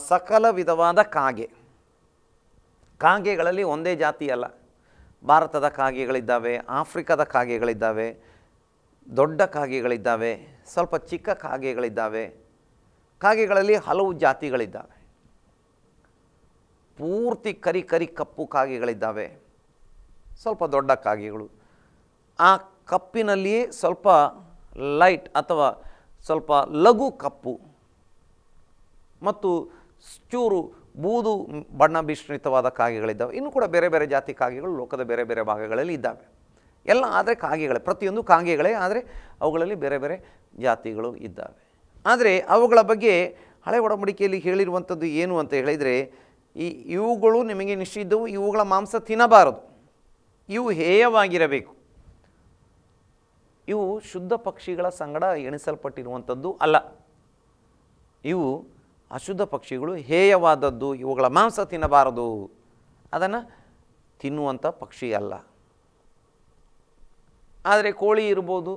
ಸಕಲ ವಿಧವಾದ ಕಾಗೆ. ಕಾಗೆಗಳಲ್ಲಿ ಒಂದೇ ಜಾತಿ ಅಲ್ಲ, ಭಾರತದ ಕಾಗೆಗಳಿದ್ದಾವೆ, ಆಫ್ರಿಕಾದ ಕಾಗೆಗಳಿದ್ದಾವೆ, ದೊಡ್ಡ ಕಾಗೆಗಳಿದ್ದಾವೆ, ಸ್ವಲ್ಪ ಚಿಕ್ಕ ಕಾಗೆಗಳಿದ್ದಾವೆ. ಕಾಗೆಗಳಲ್ಲಿ ಹಲವು ಜಾತಿಗಳಿದ್ದಾವೆ. ಪೂರ್ತಿ ಕರಿ ಕರಿ ಕಪ್ಪು ಕಾಗೆಗಳಿದ್ದಾವೆ, ಸ್ವಲ್ಪ ದೊಡ್ಡ ಕಾಗೆಗಳು. ಆ ಕಪ್ಪಿನಲ್ಲಿಯೇ ಸ್ವಲ್ಪ ಲೈಟ್ ಅಥವಾ ಸ್ವಲ್ಪ ಲಘು ಕಪ್ಪು ಮತ್ತು ಚೂರು ಬೂದು ಬಣ್ಣ ಮಿಶ್ರಿತವಾದ ಕಾಗೆಗಳಿದ್ದಾವೆ. ಇನ್ನೂ ಕೂಡ ಬೇರೆ ಬೇರೆ ಜಾತಿ ಕಾಗೆಗಳು ಲೋಕದ ಬೇರೆ ಬೇರೆ ಭಾಗಗಳಲ್ಲಿ ಇದ್ದಾವೆ. ಎಲ್ಲ ಆದರೆ ಕಾಗೆಗಳೇ, ಪ್ರತಿಯೊಂದು ಕಾಗೆಗಳೇ, ಆದರೆ ಅವುಗಳಲ್ಲಿ ಬೇರೆ ಬೇರೆ ಜಾತಿಗಳು ಇದ್ದಾವೆ. ಆದರೆ ಅವುಗಳ ಬಗ್ಗೆ ಹಳೆ ಒಡಂಬಡಿಕೆಯಲ್ಲಿ ಹೇಳಿರುವಂಥದ್ದು ಏನು ಅಂತ ಹೇಳಿದರೆ, ಇವುಗಳು ನಿಮಗೆ ನಿಷಿದ್ಧವು, ಇವುಗಳ ಮಾಂಸ ತಿನ್ನಬಾರದು, ಇವು ಹೇಯವಾಗಿರಬೇಕು. ಇವು ಶುದ್ಧ ಪಕ್ಷಿಗಳ ಸಂಗಡ ಎಣಿಸಲ್ಪಟ್ಟಿರುವಂಥದ್ದು ಅಲ್ಲ. ಇವು ಅಶುದ್ಧ ಪಕ್ಷಿಗಳು, ಹೇಯವಾದದ್ದು, ಇವುಗಳ ಮಾಂಸ ತಿನ್ನಬಾರದು, ಅದನ್ನು ತಿನ್ನುವಂಥ ಪಕ್ಷಿ ಅಲ್ಲ. ಆದರೆ ಕೋಳಿ ಇರ್ಬೋದು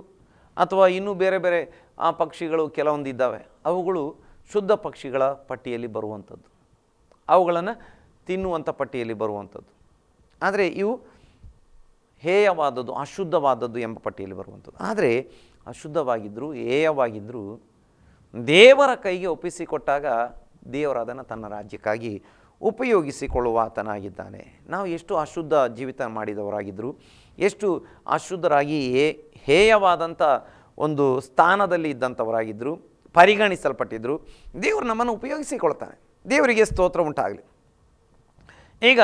ಅಥವಾ ಇನ್ನೂ ಬೇರೆ ಬೇರೆ ಆ ಪಕ್ಷಿಗಳು ಕೆಲವೊಂದು ಇದ್ದಾವೆ, ಅವುಗಳು ಶುದ್ಧ ಪಕ್ಷಿಗಳ ಪಟ್ಟಿಯಲ್ಲಿ ಬರುವಂಥದ್ದು, ಅವುಗಳನ್ನು ತಿನ್ನುವಂಥ ಪಟ್ಟಿಯಲ್ಲಿ ಬರುವಂಥದ್ದು. ಆದರೆ ಇವು ಹೇಯವಾದದ್ದು, ಅಶುದ್ಧವಾದದ್ದು ಎಂಬ ಪಟ್ಟಿಯಲ್ಲಿ ಬರುವಂಥದ್ದು. ಆದರೆ ಅಶುದ್ಧವಾಗಿದ್ದರೂ ಹೇಯವಾಗಿದ್ದರೂ ದೇವರ ಕೈಗೆ ಒಪ್ಪಿಸಿಕೊಟ್ಟಾಗ ದೇವರು ಅದನ್ನು ತನ್ನ ರಾಜ್ಯಕ್ಕಾಗಿ ಉಪಯೋಗಿಸಿಕೊಳ್ಳುವ ಆತನಾಗಿದ್ದಾನೆ. ನಾವು ಎಷ್ಟು ಅಶುದ್ಧ ಜೀವಿತ ಮಾಡಿದವರಾಗಿದ್ದರೂ, ಎಷ್ಟು ಅಶುದ್ಧರಾಗಿ ಹೇಯವಾದಂಥ ಒಂದು ಸ್ಥಾನದಲ್ಲಿ ಇದ್ದಂಥವರಾಗಿದ್ದರು, ಪರಿಗಣಿಸಲ್ಪಟ್ಟಿದ್ದರು, ದೇವರು ನಮ್ಮನ್ನು ಉಪಯೋಗಿಸಿಕೊಳ್ತಾನೆ. ದೇವರಿಗೆ ಸ್ತೋತ್ರ ಉಂಟಾಗಲಿ. ಈಗ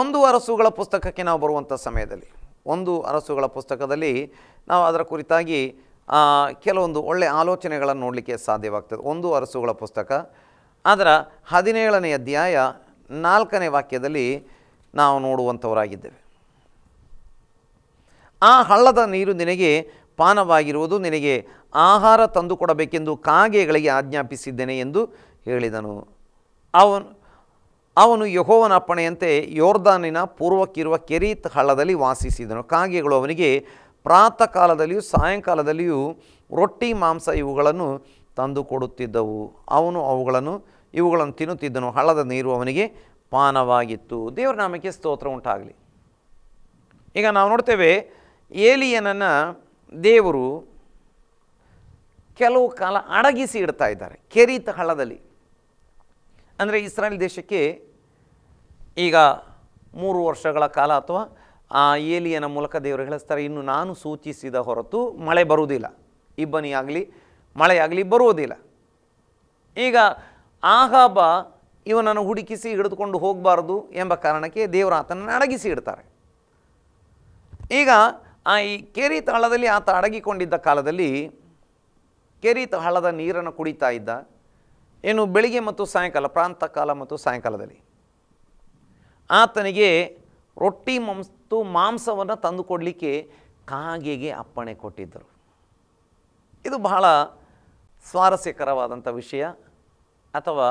1 ಅರಸುಗಳ ಪುಸ್ತಕಕ್ಕೆ ನಾವು ಬರುವಂಥ ಸಮಯದಲ್ಲಿ, 1 ಅರಸುಗಳ ಪುಸ್ತಕದಲ್ಲಿ ನಾವು ಅದರ ಕುರಿತಾಗಿ ಕೆಲವೊಂದು ಒಳ್ಳೆಯ ಆಲೋಚನೆಗಳನ್ನು ನೋಡಲಿಕ್ಕೆ ಸಾಧ್ಯವಾಗ್ತದೆ. 1 ಅರಸುಗಳ ಪುಸ್ತಕ ಅದರ 17ನೇ ಅಧ್ಯಾಯ 4ನೇ ವಾಕ್ಯದಲ್ಲಿ ನಾವು ನೋಡುವಂಥವರಾಗಿದ್ದೇವೆ. ಆ ಹಳ್ಳದ ನೀರು ನಿನಗೆ ಪಾನವಾಗಿರುವುದು, ನಿನಗೆ ಆಹಾರ ತಂದು ಕೊಡಬೇಕೆಂದು ಕಾಗೆಗಳಿಗೆ ಆಜ್ಞಾಪಿಸಿದ್ದೇನೆ ಎಂದು ಹೇಳಿದನು. ಅವನು ಯೆಹೋವನ ಅಪ್ಪಣೆಯಂತೆ ಯೋರ್ದಾನಿನ ಪೂರ್ವಕ್ಕಿರುವ ಕೆರೀತ್ ಹಳ್ಳದಲ್ಲಿ ವಾಸಿಸಿದನು. ಕಾಗೆಗಳು ಅವನಿಗೆ ಪ್ರಾತಃ ಕಾಲದಲ್ಲಿಯೂ ಸಾಯಂಕಾಲದಲ್ಲಿಯೂ ರೊಟ್ಟಿ, ಮಾಂಸ ಇವುಗಳನ್ನು ತಂದು ಕೊಡುತ್ತಿದ್ದವು. ಅವನು ಇವುಗಳನ್ನು ತಿನ್ನುತ್ತಿದ್ದನು. ಹಳ್ಳದ ನೀರು ಅವನಿಗೆ ಪಾನವಾಗಿತ್ತು. ದೇವರ ನಾಮಕ್ಕೆ ಸ್ತೋತ್ರ ಉಂಟಾಗಲಿ. ಈಗ ನಾವು ನೋಡ್ತೇವೆ, ಏಲಿಯನನ್ನು ದೇವರು ಕೆಲವು ಕಾಲ ಅಡಗಿಸಿ ಇಡ್ತಾ ಇದ್ದಾರೆ ಕೆರೀತ್ ಹಳ್ಳದಲ್ಲಿ. ಅಂದರೆ ಇಸ್ರಾಯೇಲ್ ದೇಶಕ್ಕೆ ಈಗ 3 ವರ್ಷಗಳ ಕಾಲ ಅಥವಾ ಆ ಏಲಿಯನ ಮೂಲಕ ದೇವರು ಹೇಳಿಸ್ತಾರೆ, ಇನ್ನು ನಾನು ಸೂಚಿಸಿದ ಹೊರತು ಮಳೆ ಬರುವುದಿಲ್ಲ, ಇಬ್ಬನಿ ಆಗಲಿ ಮಳೆಯಾಗಲಿ ಬರುವುದಿಲ್ಲ. ಈಗ ಆಹಾಬ ಇವನನ್ನು ಹುಡುಕಿಸಿ ಹಿಡಿದುಕೊಂಡು ಹೋಗಬಾರ್ದು ಎಂಬ ಕಾರಣಕ್ಕೆ ದೇವರು ಆತನನ್ನು ಅಡಗಿಸಿ ಇಡ್ತಾರೆ. ಈಗ ಈ ಕೆರೀತ್ ಹಳ್ಳದಲ್ಲಿ ಆತ ಅಡಗಿಕೊಂಡಿದ್ದ ಕಾಲದಲ್ಲಿ ಕೆರೀತ್ ಹಳ್ಳದ ನೀರನ್ನು ಕುಡಿತಾ ಇದ್ದ. ಏನು ಬೆಳಿಗ್ಗೆ ಮತ್ತು ಸಾಯಂಕಾಲ, ಪ್ರಾಂತ ಕಾಲ ಮತ್ತು ಸಾಯಂಕಾಲದಲ್ಲಿ ಆತನಿಗೆ ರೊಟ್ಟಿ ಮತ್ತು ಮಾಂಸವನ್ನು ತಂದು ಕೊಡಲಿಕ್ಕೆ ಕಾಗೆಗೆ ಅಪ್ಪಣೆ ಕೊಟ್ಟಿದ್ದರು. ಇದು ಬಹಳ ಸ್ವಾರಸ್ಯಕರವಾದಂಥ ವಿಷಯ ಅಥವಾ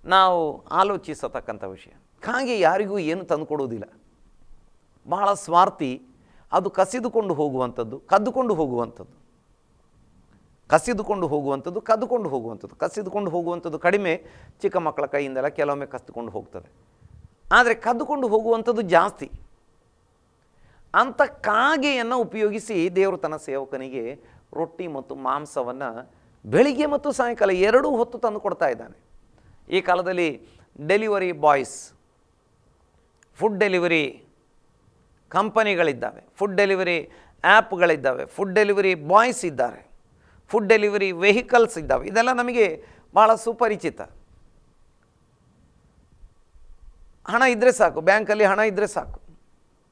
ನಾವು ಆಲೋಚಿಸತಕ್ಕಂಥ ವಿಷಯ. ಕಾಗೆ ಯಾರಿಗೂ ಏನು ತಂದು ಕೊಡುವುದಿಲ್ಲ, ಬಹಳ ಸ್ವಾರ್ಥಿ. ಅದು ಕಸಿದುಕೊಂಡು ಹೋಗುವಂಥದ್ದು, ಕದ್ದುಕೊಂಡು ಹೋಗುವಂಥದ್ದು, ಕಸಿದುಕೊಂಡು ಹೋಗುವಂಥದ್ದು ಕಡಿಮೆ. ಚಿಕ್ಕ ಮಕ್ಕಳ ಕೈಯಿಂದೆಲ್ಲ ಕೆಲವೊಮ್ಮೆ ಕಸಿದುಕೊಂಡು ಹೋಗ್ತದೆ, ಆದರೆ ಕದ್ದುಕೊಂಡು ಹೋಗುವಂಥದ್ದು ಜಾಸ್ತಿ. ಅಂಥ ಕಾಗೆಯನ್ನು ಉಪಯೋಗಿಸಿ ದೇವರು ತನ್ನ ಸೇವಕನಿಗೆ ರೊಟ್ಟಿ ಮತ್ತು ಮಾಂಸವನ್ನು ಬೆಳಿಗ್ಗೆ ಮತ್ತು ಸಾಯಂಕಾಲ 2 ಹೊತ್ತು ತಂದು ಕೊಡ್ತಾ ಇದ್ದಾನೆ. ಈ ಕಾಲದಲ್ಲಿ ಡೆಲಿವರಿ ಬಾಯ್ಸ್, ಫುಡ್ ಡೆಲಿವರಿ ಕಂಪನಿಗಳಿದ್ದಾವೆ, ಫುಡ್ ಡೆಲಿವರಿ ಆ್ಯಪ್ಗಳಿದ್ದಾವೆ, ಫುಡ್ ಡೆಲಿವರಿ ಬಾಯ್ಸ್ ಇದ್ದಾರೆ, ಫುಡ್ ಡೆಲಿವರಿ ವೆಹಿಕಲ್ಸ್ ಇದ್ದಾವೆ. ಇದೆಲ್ಲ ನಮಗೆ ಭಾಳ ಸುಪರಿಚಿತ. ಹಣ ಇದ್ದರೆ ಸಾಕು, ಬ್ಯಾಂಕಲ್ಲಿ ಹಣ ಇದ್ದರೆ ಸಾಕು,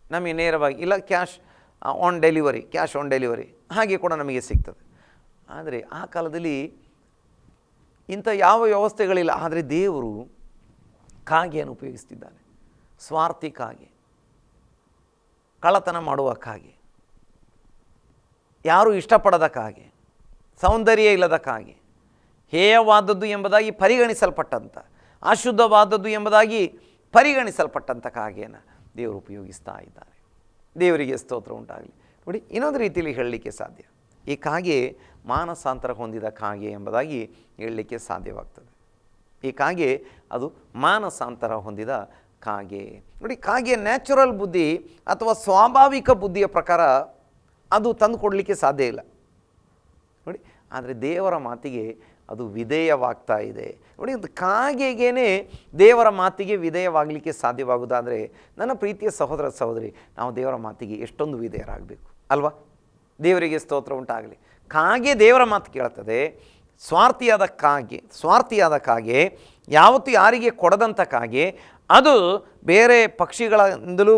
ನಮಗೆ ನೇರವಾಗಿ, ಇಲ್ಲ ಕ್ಯಾಶ್ ಆನ್ ಡೆಲಿವರಿ ಹಾಗೆ ಕೂಡ ನಮಗೆ ಸಿಗ್ತದೆ. ಆದರೆ ಆ ಕಾಲದಲ್ಲಿ ಇಂಥ ಯಾವ ವ್ಯವಸ್ಥೆಗಳಿಲ್ಲ. ಆದರೆ ದೇವರು ಕಾಗೆಯನ್ನು ಉಪಯೋಗಿಸ್ತಿದ್ದಾನೆ. ಸ್ವಾರ್ಥಿ ಕಾಗೆ, ಕಳ್ಳತನ ಮಾಡುವ ಕಾಗೆ, ಯಾರೂ ಇಷ್ಟಪಡದ ಕಾಗೆ, ಸೌಂದರ್ಯ ಇಲ್ಲದ ಕಾಗೆ, ಹೇಯವಾದದ್ದು ಎಂಬುದಾಗಿ ಪರಿಗಣಿಸಲ್ಪಟ್ಟಂಥ, ಅಶುದ್ಧವಾದದ್ದು ಎಂಬುದಾಗಿ ಪರಿಗಣಿಸಲ್ಪಟ್ಟಂಥ ಕಾಗೆಯನ್ನು ದೇವರು ಉಪಯೋಗಿಸ್ತಾ ಇದ್ದಾರೆ. ದೇವರಿಗೆ ಸ್ತೋತ್ರ ಉಂಟಾಗಲಿ. ನೋಡಿ, ಇನ್ನೊಂದು ರೀತಿಯಲ್ಲಿ ಹೇಳಲಿಕ್ಕೆ ಸಾಧ್ಯ, ಈ ಕಾಗೆ ಮಾನಸಾಂತರ ಹೊಂದಿದ ಕಾಗೆ ಎಂಬುದಾಗಿ ಹೇಳಲಿಕ್ಕೆ ಸಾಧ್ಯವಾಗ್ತದೆ. ಈ ಕಾಗೆ ಅದು ಮಾನಸಾಂತರ ಹೊಂದಿದ ಕಾಗೆ. ನೋಡಿ, ಕಾಗೆ ನ್ಯಾಚುರಲ್ ಬುದ್ಧಿ ಅಥವಾ ಸ್ವಾಭಾವಿಕ ಬುದ್ಧಿಯ ಪ್ರಕಾರ ಅದು ತಂದು ಕೊಡಲಿಕ್ಕೆ ಸಾಧ್ಯ ಇಲ್ಲ. ಆದರೆ ದೇವರ ಮಾತಿಗೆ ಅದು ವಿಧೇಯವಾಗ್ತಾ ಇದೆ. ನೋಡಿ, ಒಂದು ಕಾಗೆಗೇ ದೇವರ ಮಾತಿಗೆ ವಿಧೇಯವಾಗಲಿಕ್ಕೆ ಸಾಧ್ಯವಾಗುವುದಾದರೆ ನನ್ನ ಪ್ರೀತಿಯ ಸಹೋದರ ಸಹೋದರಿ, ನಾವು ದೇವರ ಮಾತಿಗೆ ಎಷ್ಟೊಂದು ವಿಧೇಯರಾಗಬೇಕು ಅಲ್ವಾ? ದೇವರಿಗೆ ಸ್ತೋತ್ರ ಉಂಟಾಗಲಿ. ಕಾಗೆ ದೇವರ ಮಾತು ಕೇಳ್ತದೆ. ಸ್ವಾರ್ಥಿಯಾದ ಕಾಗೆ, ಯಾವತ್ತೂ ಯಾರಿಗೆ ಕೊಡದಂಥ ಕಾಗೆ, ಅದು ಬೇರೆ ಪಕ್ಷಿಗಳಿಂದಲೂ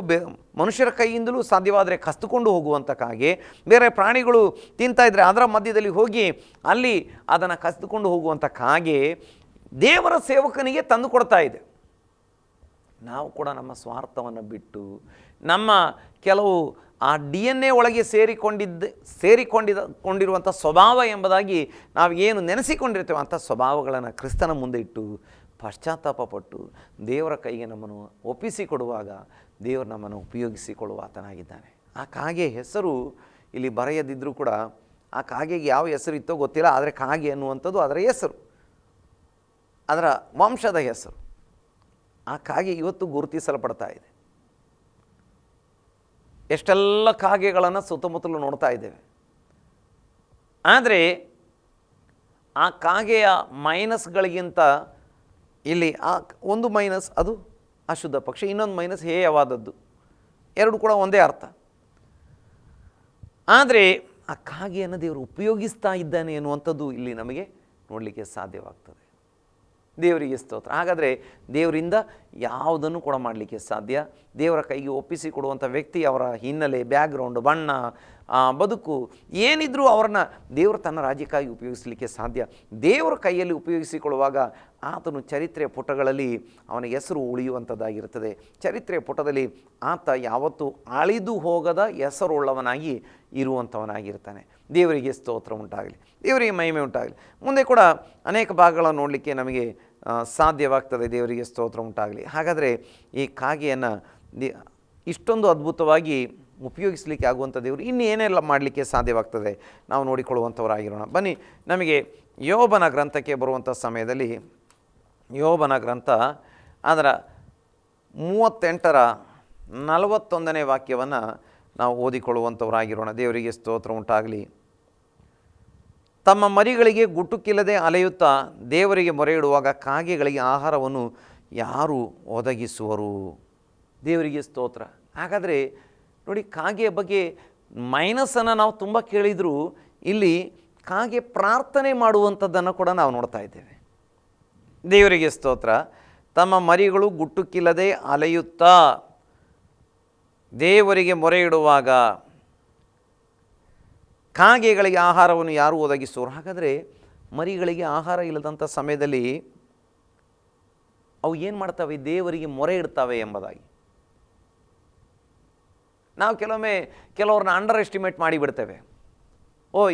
ಮನುಷ್ಯರ ಕೈಯಿಂದಲೂ ಸಾಧ್ಯವಾದರೆ ಕಸ್ತುಕೊಂಡು ಹೋಗುವಂಥ ಕಾಗೆ, ಬೇರೆ ಪ್ರಾಣಿಗಳು ತಿಂತಾಯಿದ್ರೆ ಅದರ ಮಧ್ಯದಲ್ಲಿ ಹೋಗಿ ಅಲ್ಲಿ ಅದನ್ನು ಕಸಿದುಕೊಂಡು ಹೋಗುವಂಥ ಕಾಗೆ ದೇವರ ಸೇವಕನಿಗೆ ತಂದು ಕೊಡ್ತಾ ಇದೆ. ನಾವು ಕೂಡ ನಮ್ಮ ಸ್ವಾರ್ಥವನ್ನು ಬಿಟ್ಟು ನಮ್ಮ ಕೆಲವು ಆ DNA ಒಳಗೆ ಸೇರಿಕೊಂಡಿರುವಂಥ ಸ್ವಭಾವ ಎಂಬುದಾಗಿ ನಾವು ಏನು ನೆನೆಸಿಕೊಂಡಿರ್ತೇವೆ ಅಂಥ ಸ್ವಭಾವಗಳನ್ನು ಕ್ರಿಸ್ತನ ಮುಂದೆ ಇಟ್ಟು ಪಶ್ಚಾತ್ತಾಪಪಟ್ಟು ದೇವರ ಕೈಗೆ ನಮ್ಮನ್ನು ಒಪ್ಪಿಸಿಕೊಡುವಾಗ ದೇವರು ನಮ್ಮನ್ನು ಉಪಯೋಗಿಸಿಕೊಳ್ಳುವ ಆತನಾಗಿದ್ದಾನೆ. ಆ ಕಾಗೆ ಹೆಸರು ಇಲ್ಲಿ ಬರೆಯದಿದ್ದರೂ ಕೂಡ ಆ ಕಾಗೆಗೆ ಯಾವ ಹೆಸರು ಇತ್ತೋ ಗೊತ್ತಿಲ್ಲ, ಆದರೆ ಕಾಗೆ ಅನ್ನುವಂಥದ್ದು ಅದರ ಹೆಸರು, ಅದರ ವಂಶದ ಹೆಸರು. ಆ ಕಾಗೆ ಇವತ್ತು ಗುರುತಿಸಲ್ಪಡ್ತಾ ಇದೆ. ಎಷ್ಟೆಲ್ಲ ಕಾಗೆಗಳನ್ನು ಸುತ್ತಮುತ್ತಲು ನೋಡ್ತಾ ಇದ್ದೇವೆ. ಆದರೆ ಆ ಕಾಗೆಯ ಮೈನಸ್ಗಳಿಗಿಂತ ಇಲ್ಲಿ ಒಂದು ಮೈನಸ್ ಅದು ಅಶುದ್ಧ ಪಕ್ಷಿ, ಇನ್ನೊಂದು ಮೈನಸ್ ಹೇಯವಾದದ್ದು, ಎರಡು ಕೂಡ ಒಂದೇ ಅರ್ಥ. ಆದರೆ ಆ ಕಾಗೆಯನ್ನು ದೇವರು ಉಪಯೋಗಿಸ್ತಾ ಇದ್ದಾನೆ ಎನ್ನುವಂಥದ್ದು ಇಲ್ಲಿ ನಮಗೆ ನೋಡಲಿಕ್ಕೆ ಸಾಧ್ಯವಾಗ್ತದೆ. ದೇವರಿಗೆ ಸ್ತೋತ್ರ. ಹಾಗಾದರೆ ದೇವರಿಂದ ಯಾವುದನ್ನು ಕೂಡ ಮಾಡಲಿಕ್ಕೆ ಸಾಧ್ಯ. ದೇವರ ಕೈಗೆ ಒಪ್ಪಿಸಿಕೊಡುವಂಥ ವ್ಯಕ್ತಿ, ಅವರ ಹಿನ್ನೆಲೆ, ಬ್ಯಾಕ್ಗ್ರೌಂಡ್, ಬಣ್ಣ, ಬದುಕು ಏನಿದ್ರೂ ಅವ್ರನ್ನ ದೇವರು ತನ್ನ ರಾಜ್ಯಕ್ಕಾಗಿ ಉಪಯೋಗಿಸಲಿಕ್ಕೆ ಸಾಧ್ಯ. ದೇವರ ಕೈಯಲ್ಲಿ ಉಪಯೋಗಿಸಿಕೊಳ್ಳುವಾಗ ಆತನು ಚರಿತ್ರೆಯ ಪುಟಗಳಲ್ಲಿ ಅವನ ಹೆಸರು ಉಳಿಯುವಂಥದ್ದಾಗಿರುತ್ತದೆ. ಚರಿತ್ರೆಯ ಪುಟದಲ್ಲಿ ಆತ ಯಾವತ್ತೂ ಅಳಿದು ಹೋಗದ ಹೆಸರುಳ್ಳವನಾಗಿ ಇರುವಂಥವನಾಗಿರ್ತಾನೆ. ದೇವರಿಗೆ ಸ್ತೋತ್ರ ಉಂಟಾಗಲಿ, ದೇವರಿಗೆ ಮಹಿಮೆ ಉಂಟಾಗಲಿ. ಮುಂದೆ ಕೂಡ ಅನೇಕ ಭಾಗಗಳನ್ನು ನೋಡಲಿಕ್ಕೆ ನಮಗೆ ಸಾಧ್ಯವಾಗ್ತದೆ. ದೇವರಿಗೆ ಸ್ತೋತ್ರ ಉಂಟಾಗಲಿ. ಹಾಗಾದರೆ ಈ ಕಾಗೆಯನ್ನು ಇಷ್ಟೊಂದು ಅದ್ಭುತವಾಗಿ ಉಪಯೋಗಿಸಲಿಕ್ಕೆ ಆಗುವಂಥ ದೇವರು ಇನ್ನೇನೆಲ್ಲ ಮಾಡಲಿಕ್ಕೆ ಸಾಧ್ಯವಾಗ್ತದೆ ನಾವು ನೋಡಿಕೊಳ್ಳುವಂಥವರಾಗಿರೋಣ. ಬನ್ನಿ, ನಮಗೆ ಯೋಬನ ಗ್ರಂಥಕ್ಕೆ ಬರುವಂಥ ಸಮಯದಲ್ಲಿ ಯೋಬನ ಗ್ರಂಥ ಅದರ 38ರ 41ನೇ ವಾಕ್ಯವನ್ನು ನಾವು ಓದಿಕೊಳ್ಳುವಂಥವರಾಗಿರೋಣ. ದೇವರಿಗೆ ಸ್ತೋತ್ರ ಉಂಟಾಗಲಿ. ತಮ್ಮ ಮರಿಗಳಿಗೆ ಗುಟುಕಿಲ್ಲದೆ ಅಲೆಯುತ್ತಾ ದೇವರಿಗೆ ಮೊರೆ ಇಡುವಾಗ ಕಾಗೆಗಳಿಗೆ ಆಹಾರವನ್ನು ಯಾರು ಒದಗಿಸುವರು? ದೇವರಿಗೆ ಸ್ತೋತ್ರ. ಹಾಗಾದರೆ ನೋಡಿ, ಕಾಗೆಯ ಬಗ್ಗೆ ಮೈನಸನ್ನು ನಾವು ತುಂಬ ಕೇಳಿದರೂ ಇಲ್ಲಿ ಕಾಗೆ ಪ್ರಾರ್ಥನೆ ಮಾಡುವಂಥದ್ದನ್ನು ಕೂಡ ನಾವು ನೋಡ್ತಾ ಇದ್ದೇವೆ. ದೇವರಿಗೆ ಸ್ತೋತ್ರ. ತಮ್ಮ ಮರಿಗಳು ಗುಟುಕಿಲ್ಲದೆ ಅಲೆಯುತ್ತಾ ದೇವರಿಗೆ ಮೊರೆ ಇಡುವಾಗ ಕಾಗೆಗಳಿಗೆ ಆಹಾರವನ್ನು ಯಾರು ಒದಗಿಸುವರು? ಹಾಗಾದರೆ ಮರಿಗಳಿಗೆ ಆಹಾರ ಇಲ್ಲದಂಥ ಸಮಯದಲ್ಲಿ ಅವು ಏನು ಮಾಡ್ತವೆ? ದೇವರಿಗೆ ಮೊರೆ ಇಡ್ತವೆ ಎಂಬುದಾಗಿ ನಾವು ಕೆಲವ್ರನ್ನ ಅಂಡರ್ ಎಸ್ಟಿಮೇಟ್ ಮಾಡಿಬಿಡ್ತೇವೆ.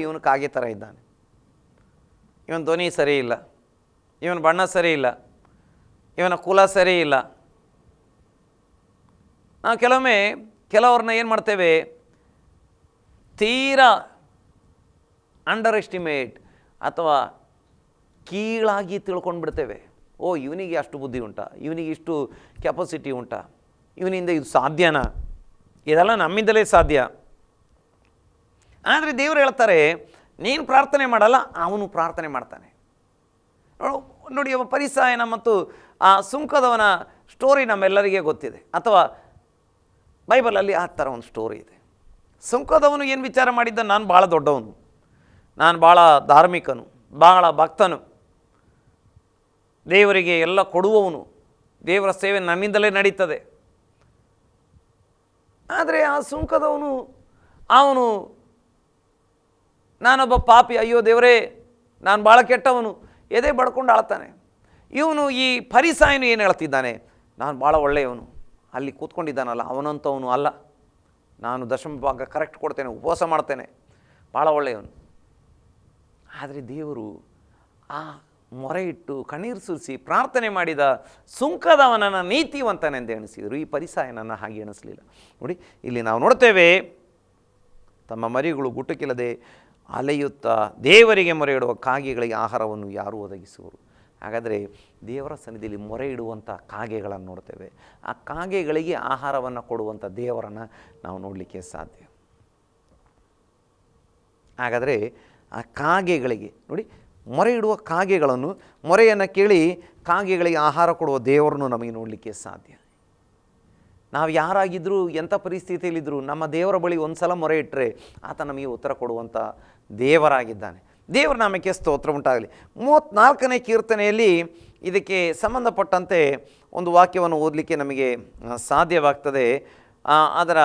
ಇವನು ಕಾಗೆ ಥರ ಇದ್ದಾನೆ, ಇವನ ಧ್ವನಿ ಸರಿ ಇಲ್ಲ, ಇವನ ಬಣ್ಣ ಸರಿ ಇಲ್ಲ, ಇವನ ಕುಲ ಸರಿ ಇಲ್ಲ. ನಾವು ಕೆಲವ್ರನ್ನ ಏನು ಮಾಡ್ತೇವೆ? ತೀರಾ ಅಂಡರ್ ಎಸ್ಟಿಮೇಟ್ ಅಥವಾ ಕೀಳಾಗಿ ತಿಳ್ಕೊಂಡು ಬಿಡ್ತೇವೆ. ಇವನಿಗೆ ಅಷ್ಟು ಬುದ್ಧಿ ಉಂಟಾ, ಇವನಿಗೆ ಇಷ್ಟು ಕೆಪಾಸಿಟಿ ಉಂಟಾ, ಇವನಿಂದ ಇದು ಸಾಧ್ಯನಾ? ಇದೆಲ್ಲ ನಮ್ಮಿಂದಲೇ ಸಾಧ್ಯ. ಆದರೆ ದೇವರು ಹೇಳ್ತಾರೆ, ನೀನು ಪ್ರಾರ್ಥನೆ ಮಾಡಲ್ಲ, ಅವನು ಪ್ರಾರ್ಥನೆ ಮಾಡ್ತಾನೆ. ನೋಡಿ, ಅವ ಪರಿಸಾಯನ ಮತ್ತು ಆ ಸುಂಕದವನ ಸ್ಟೋರಿ ನಮ್ಮೆಲ್ಲರಿಗೆ ಗೊತ್ತಿದೆ, ಅಥವಾ ಬೈಬಲಲ್ಲಿ ಆ ಥರ ಒಂದು ಸ್ಟೋರಿ ಇದೆ. ಸುಂಕದವನು ಏನು ವಿಚಾರ ಮಾಡಿದ್ದ? ನಾನು ಭಾಳ ದೊಡ್ಡವನು, ನಾನು ಭಾಳ ಧಾರ್ಮಿಕನು, ಭಾಳ ಭಕ್ತನು, ದೇವರಿಗೆ ಎಲ್ಲ ಕೊಡುವವನು, ದೇವರ ಸೇವೆ ನನ್ನಿಂದಲೇ ನಡೀತದೆ. ಆದರೆ ಆ ಸುಂಕದವನು ಅವನು ನಾನೊಬ್ಬ ಪಾಪಿ, ಅಯ್ಯೋ ದೇವರೇ ನಾನು ಭಾಳ ಕೆಟ್ಟವನು, ಎದೆ ಬಡ್ಕೊಂಡು ಆಳ್ತಾನೆ. ಇವನು ಈ ಫರಿಸಾಯನು ಏನು ಹೇಳ್ತಿದ್ದಾನೆ? ನಾನು ಭಾಳ ಒಳ್ಳೆಯವನು, ಅಲ್ಲಿ ಕೂತ್ಕೊಂಡಿದ್ದಾನಲ್ಲ ಅವನಂತವನು ಅಲ್ಲ, ನಾನು ದಶಮ ಭಾಗ ಕರೆಕ್ಟ್ ಕೊಡ್ತೇನೆ, ಉಪವಾಸ ಮಾಡ್ತೇನೆ, ಭಾಳ ಒಳ್ಳೆಯವನು. ಆದರೆ ದೇವರು ಆ ಮೊರೆ ಇಟ್ಟು ಕಣ್ಣೀರು ಸುರಿಸಿ ಪ್ರಾರ್ಥನೆ ಮಾಡಿದ ಸುಂಕದವನನ್ನು ನೀತಿವಂತನೆಂದು ಎಣಿಸಿದರು. ಈ ಪರಿಸಾಯನನ್ನು ಹಾಗೆ ಎಣಿಸಲಿಲ್ಲ. ನೋಡಿ, ಇಲ್ಲಿ ನಾವು ನೋಡ್ತೇವೆ, ತಮ್ಮ ಮರಿಗಳು ಗುಟುಕಿಲ್ಲದೆ ಅಲೆಯುತ್ತಾ ದೇವರಿಗೆ ಮೊರೆ ಇಡುವ ಕಾಗೆಗಳಿಗೆ ಆಹಾರವನ್ನು ಯಾರು ಒದಗಿಸುವರು? ಹಾಗಾದರೆ ದೇವರ ಸನ್ನಿಧಿಯಲ್ಲಿ ಮೊರೆ ಇಡುವಂಥ ಕಾಗೆಗಳನ್ನು ನೋಡ್ತೇವೆ. ಆ ಕಾಗೆಗಳಿಗೆ ಆಹಾರವನ್ನು ಕೊಡುವಂಥ ದೇವರನ್ನು ನಾವು ನೋಡಲಿಕ್ಕೆ ಸಾಧ್ಯ. ಹಾಗಾದರೆ ಆ ಕಾಗೆಗಳಿಗೆ ನೋಡಿ, ಮೊರೆ ಇಡುವ ಕಾಗೆಗಳನ್ನು, ಮೊರೆಯನ್ನು ಕೇಳಿ ಕಾಗೆಗಳಿಗೆ ಆಹಾರ ಕೊಡುವ ದೇವರನ್ನು ನಮಗೆ ನೋಡಲಿಕ್ಕೆ ಸಾಧ್ಯ. ನಾವು ಯಾರಾಗಿದ್ದರೂ, ಎಂಥ ಪರಿಸ್ಥಿತಿಯಲ್ಲಿದ್ದರೂ ನಮ್ಮ ದೇವರ ಬಳಿ ಒಂದು ಸಲ ಮೊರೆ ಇಟ್ಟರೆ ಆತ ನಮಗೆ ಉತ್ತರ ಕೊಡುವಂಥ ದೇವರಾಗಿದ್ದಾನೆ. ದೇವರ ನಾಮಕ್ಕೆ ಸ್ತೋತ್ರ ಉಂಟಾಗಲಿ. 34ನೇ ಕೀರ್ತನೆಯಲ್ಲಿ ಇದಕ್ಕೆ ಸಂಬಂಧಪಟ್ಟಂತೆ ಒಂದು ವಾಕ್ಯವನ್ನು ಓದಲಿಕ್ಕೆ ನಮಗೆ ಸಾಧ್ಯವಾಗ್ತದೆ. ಅದರ